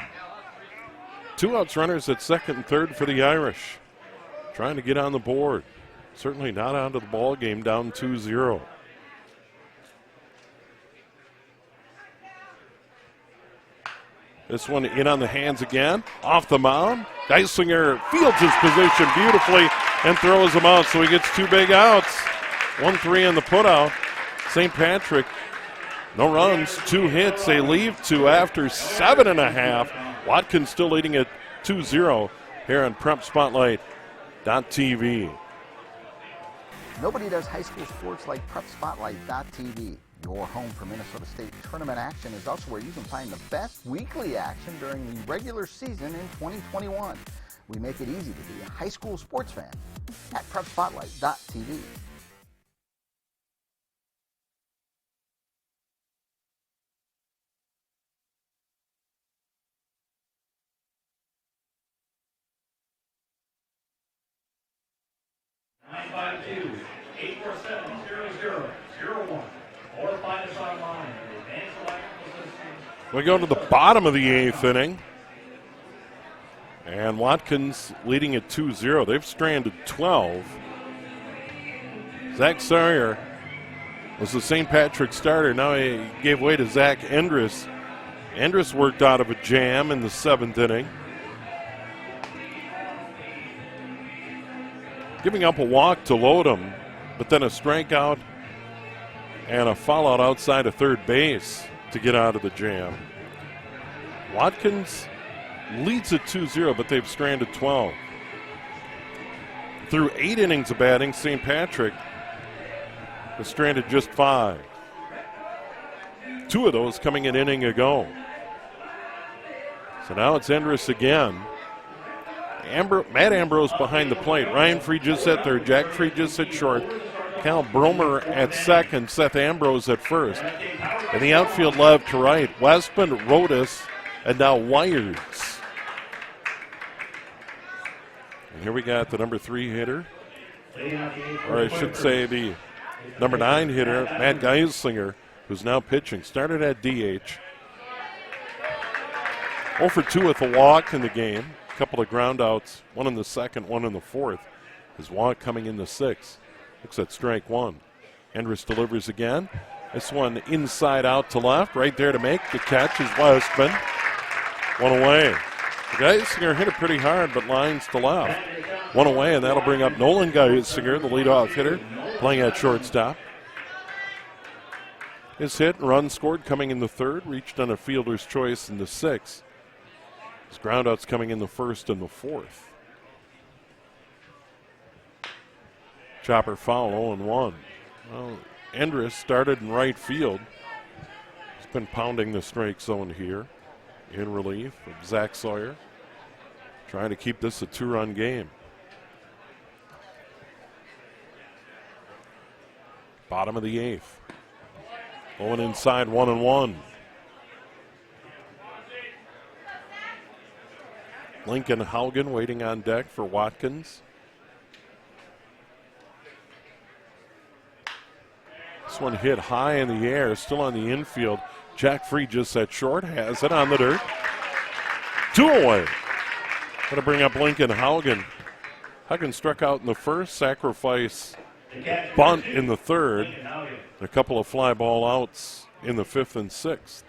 Speaker 3: 2 outs, runners at second and third for the Irish. Trying to get on the board. Certainly not onto the ball game, down 2-0. This one in on the hands again. Off the mound. Geislinger fields his position beautifully and throws him out, so he gets 2 big outs. 1-3 in the putout. St. Patrick, no runs, 2 hits. They leave 2 after 7.5. Watkins still leading at 2-0 here on Prep Spotlight.tv.
Speaker 4: Nobody does high school sports like Prep Spotlight.tv. Your home for Minnesota State tournament action is also where you can find the best weekly action during the regular season in 2021. We make it easy to be a high school sports fan at Prep Spotlight.tv.
Speaker 1: (952-847-0001) or find us online at
Speaker 3: We go to the bottom of the 8th inning. And Watkins leading at 2-0. They've stranded 12. Zach Sawyer was the St. Patrick starter. Now he gave way to Zach Endress. Endress worked out of a jam in the 7th inning. Giving up a walk to Lodum, but then a strikeout and a foul out outside of third base to get out of the jam. Watkins leads at 2-0, but they've stranded 12. Through 8 innings of batting, St. Patrick has stranded just 5. 2 of those coming an inning ago. So now it's Endress again. Matt Ambrose behind the plate. Ryan Freegis at third. Jack Freegis at short. Cal Bromer at second. Seth Ambrose at first. And the outfield left to right. Westman, Rodas, and now Wires. And here we got the number 3 hitter. Or I should say the number 9 hitter, Matt Geislinger, who's now pitching. Started at DH. 0 for 2 with a walk in the game. A couple of ground outs, one in the 2nd, one in the 4th. His walk coming in the 6th. Looks at strike 1. Endress delivers again. This one inside out to left. Right there to make the catch is Westman. 1 away. Geisinger hit it pretty hard, but lines to left. 1 away, and that'll bring up Nolan Geisinger, the leadoff hitter, playing at shortstop. His hit and run scored coming in the 3rd, reached on a fielder's choice in the 6th. His groundouts coming in the 1st and the 4th. Chopper foul, 0-1. Well, Endress started in right field. He's been pounding the strike zone here in relief of Zach Sawyer. Trying to keep this a 2-run game. Bottom of the 8th. Going inside 1-1. Lincoln Haugen waiting on deck for Watkins. This one hit high in the air, still on the infield. Jack Freegis at short, has it on the dirt. 2 away. Going to bring up Lincoln Haugen. Haugen struck out in the 1st, sacrifice bunt in the 3rd, a couple of fly ball outs in the 5th and 6th.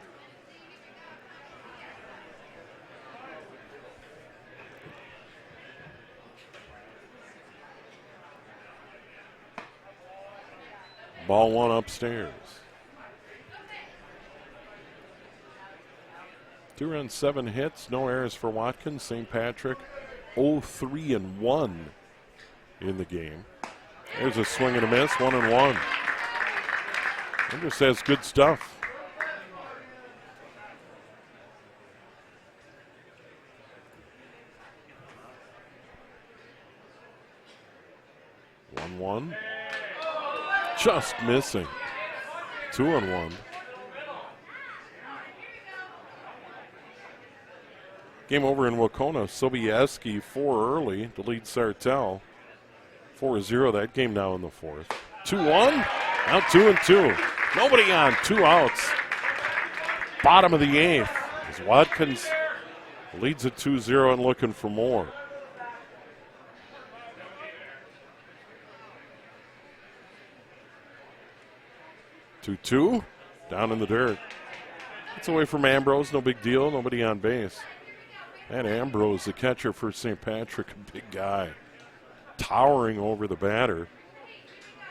Speaker 3: Ball 1 upstairs. 2 runs, 7 hits, no errors for Watkins. St. Patrick 0-3-1 in the game. There's a swing and a miss, 1-1. Endress has good stuff. One. Just missing. 2-1. Game over in Waukegan. Sobieski 4 early to lead Sartell. 4-0 that game now in the 4th. 2-1. Now 2-2. Nobody on. 2 outs. Bottom of the 8th. As Watkins leads at 2-0 and looking for more. Two down in the dirt. It's away from Ambrose, no big deal, nobody on base. And Ambrose, the catcher for St. Patrick, a big guy, towering over the batter,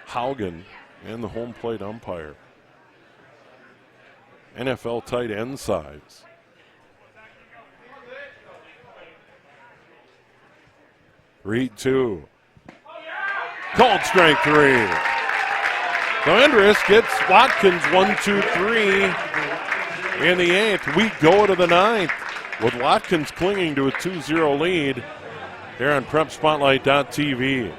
Speaker 3: Haugen, and the home plate umpire. NFL tight end size. Reed 2. Called strike 3. So Endress gets Watkins 1-2-3 in the 8th. We go to the 9th with Watkins clinging to a 2-0 lead here on PrepSpotlight.tv.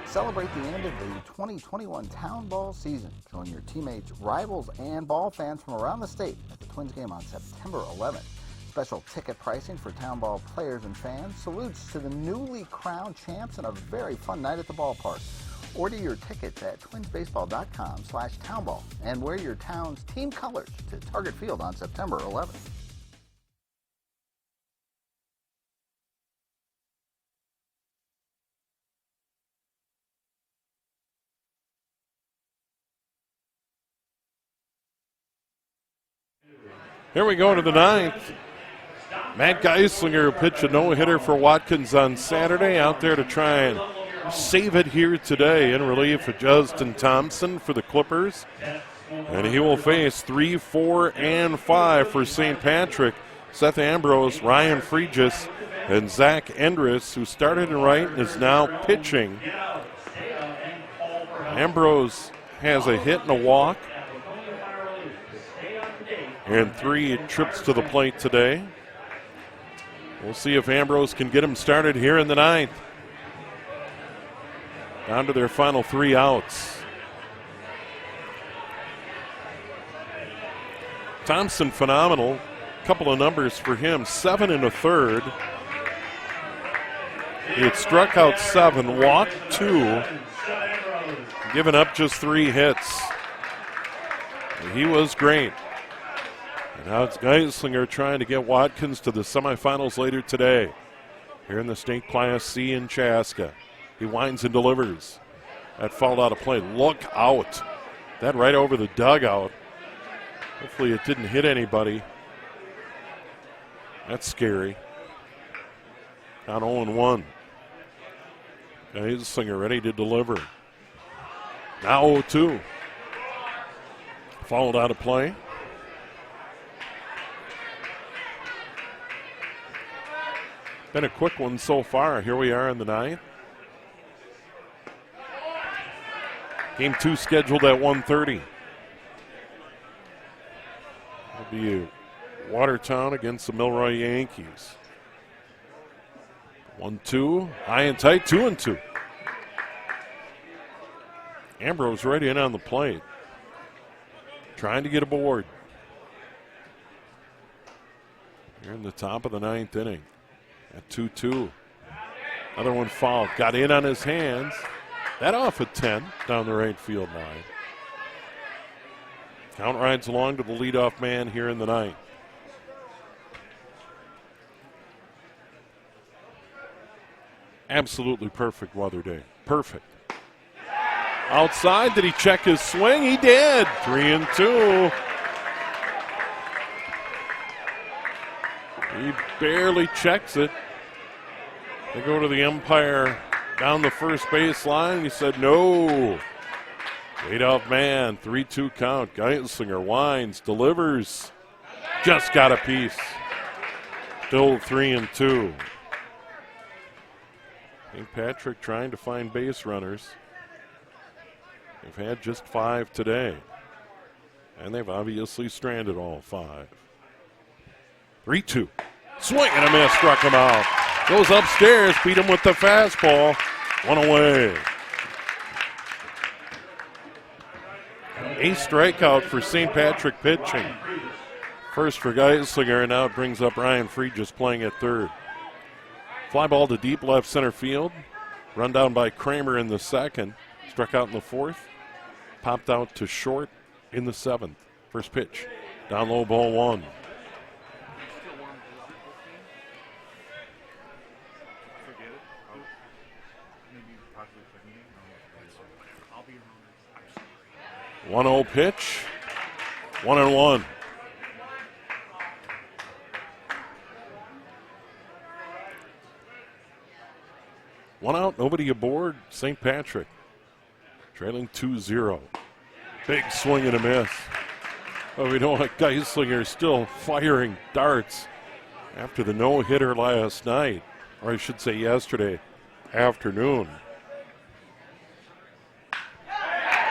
Speaker 4: Celebrate the end of the 2021 Town Ball season. Join your teammates, rivals, and ball fans from around the state at the Twins game on September 11th. Special ticket pricing for Town Ball players and fans. Salutes to the newly crowned champs and a very fun night at the ballpark. Order your tickets at twinsbaseball.com/townball and wear your town's team colors to Target Field on September 11th.
Speaker 3: Here we go to the ninth. Matt Geislinger pitched a no-hitter for Watkins on Saturday, out there to try and save it here today in relief of Justin Thompson for the Clippers. And he will face 3, 4, and 5 for St. Patrick. Seth Ambrose, Ryan Fregis, and Zach Endress, who started in right and is now pitching. Ambrose has a hit and a walk and 3 trips to the plate today. We'll see if Ambrose can get him started here in the ninth. Down to their final 3 outs. Thompson, phenomenal. Couple of numbers for him. 7 1/3. He had struck out 7, walked 2, given up just 3 hits. He was great. And now it's Geislinger trying to get Watkins to the semifinals later today. Here in the State Class C in Chaska. He winds and delivers. That fouled out of play. Look out. That right over the dugout. Hopefully it didn't hit anybody. That's scary. Down 0-1. Geislinger ready to deliver. Now 0-2. Fouled out of play. Been a quick one so far. Here we are in the ninth. Game 2 scheduled at 1:30. It'll be Watertown against the Milroy Yankees. 1-2, high and tight, 2-2. Ambrose right in on the plate, trying to get aboard. Here in the top of the ninth inning. At 2-2. Another one fouled. Got in on his hands. That off at 10 down the right field line. Count rides along to the leadoff man here in the ninth. Absolutely perfect weather day. Perfect. Outside, did he check his swing? He did. 3-2. He barely checks it. They go to the umpire down the first base line. He said no. Leadoff man, 3-2 count. Geislinger winds, delivers. Just got a piece. Still 3-2. St. Patrick trying to find base runners. They've had just 5 today. And they've obviously stranded all 5. 3-2. Swing and a miss, struck him out. Goes upstairs, beat him with the fastball. 1 away. A strikeout for St. Patrick pitching. First for Geislinger, and now it brings up Ryan Fregis playing at third. Fly ball to deep left center field. Run down by Kramer in the second. Struck out in the fourth. Popped out to short in the seventh. First pitch. Down low, ball 1. One 1-0 pitch. 1-1. One out, nobody aboard. St. Patrick trailing 2-0. Big swing and a miss. Oh, we know what Geislinger is still firing darts after the no-hitter last night, or I should say yesterday afternoon.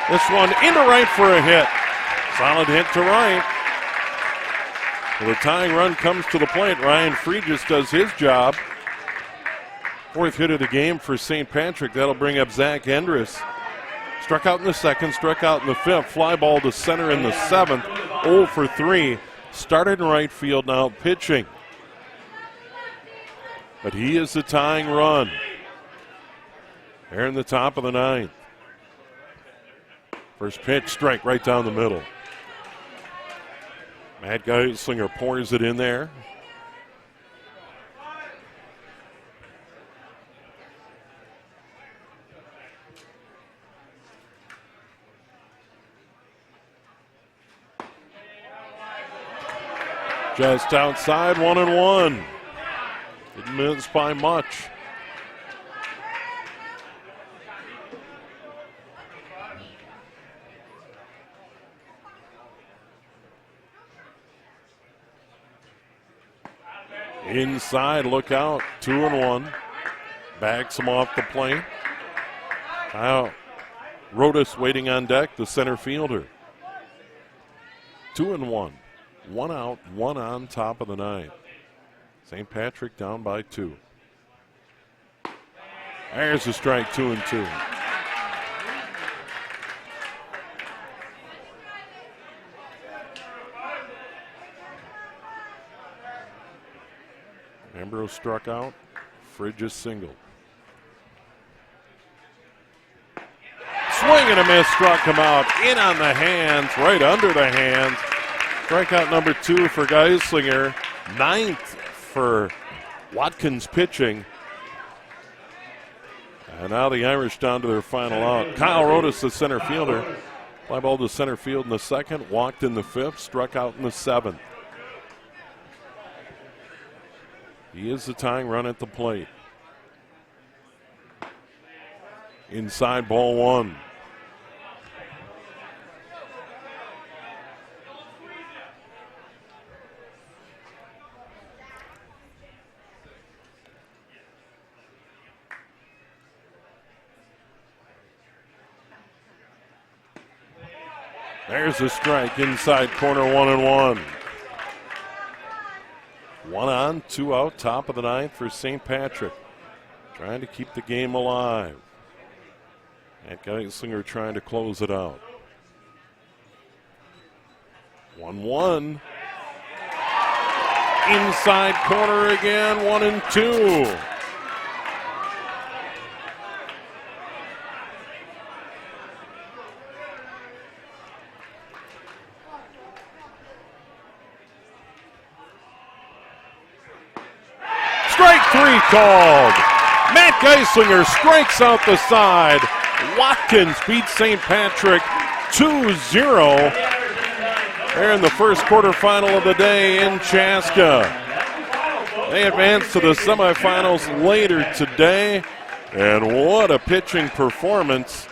Speaker 3: This one into right for a hit. Solid hit to right. Well, the tying run comes to the plate. Ryan Fregis does his job. 4th hit of the game for St. Patrick. That'll bring up Zach Endress. Struck out in the second, struck out in the fifth. Fly ball to center in the 7th. 0 for 3. Started in right field, now pitching. But he is the tying run. Here in the top of the 9th. First pitch, strike right down the middle. Matt Geislinger pours it in there. Just outside, 1-1. Didn't miss by much. Inside, look out, 2-1. Backs him off the plate. Kyle Rodas waiting on deck, the center fielder. 2-1. 1 out, 1 on, top of the ninth. St. Patrick down by 2. There's a strike, 2-2. Ambrose struck out. Fridge is single. Swing and a miss, struck him out. In on the hands, right under the hands. Strikeout number 2 for Geislinger. 9th for Watkins pitching. And now the Irish down to their final out. Kyle Rodas, the center fielder. Fly ball to center field in the 2nd. Walked in the 5th. Struck out in the 7th. He is the tying run at the plate. Inside, ball 1. There's a strike, inside corner, 1-1. 1 on, 2 out, top of the 9th for St. Patrick. Trying to keep the game alive. And Geislinger trying to close it out. 1-1. Inside corner again, 1-2. Strike 3 called. Matt Geislinger strikes out the side. Watkins beats St. Patrick 2-0. They're in the first quarterfinal of the day in Chaska. They advance to the semifinals later today. And what a pitching performance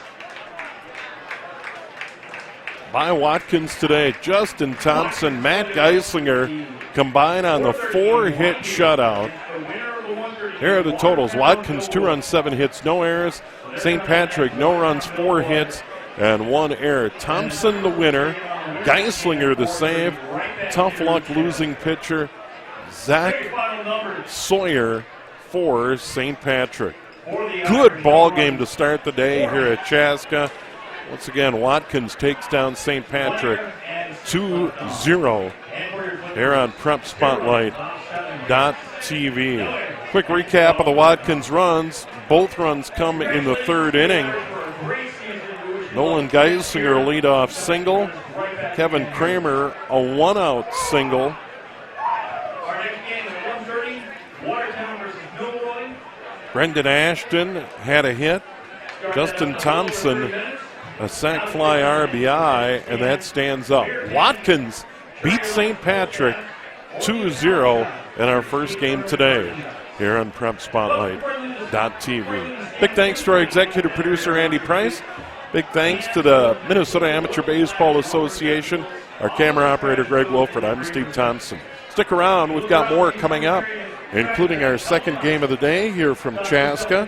Speaker 3: by Watkins today. Justin Thompson, Matt Geislinger combine on the 4-hit shutout. Here are the totals. Watkins 2 runs, 7 hits, no errors. St. Patrick no runs, 4 hits, and 1 error. Thompson the winner. Geislinger the save. Tough luck losing pitcher Zach Sawyer for St. Patrick. Good ball game to start the day here at Chaska. Once again, Watkins takes down St. Patrick 2-0 here on PrepSpotlight.tv. Quick recap of the Watkins runs. Both runs come in the 3rd inning. Nolan Geislinger leadoff single. Kevin Kramer a 1-out single. Brendan Ashton had a hit. Justin Thompson a sac fly RBI, and that stands up. Watkins beats St. Patrick 2-0 in our first game today here on PrepSpotlight.tv. Big thanks to our executive producer, Andy Price. Big thanks to the Minnesota Amateur Baseball Association, our camera operator, Greg Wilford. I'm Steve Thompson. Stick around. We've got more coming up, including our second game of the day here from Chaska.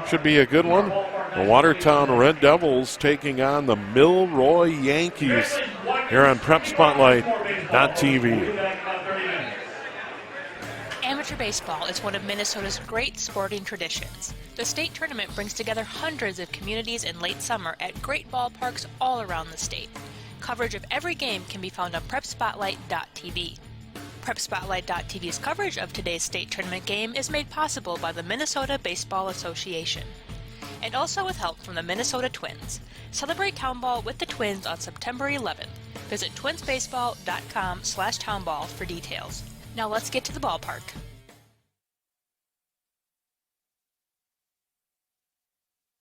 Speaker 3: Should be a good one. The Watertown Red Devils taking on the Milroy Yankees here on PrepSpotlight.tv.
Speaker 2: Amateur baseball is one of Minnesota's great sporting traditions. The state tournament brings together hundreds of communities in late summer at great ballparks all around the state. Coverage of every game can be found on PrepSpotlight.tv. PrepSpotlight.tv's coverage of today's state tournament game is made possible by the Minnesota Baseball Association. and also with help from the Minnesota Twins. Celebrate Town Ball with the Twins on September 11th. Visit twinsbaseball.com/townball for details. Now let's get to the ballpark.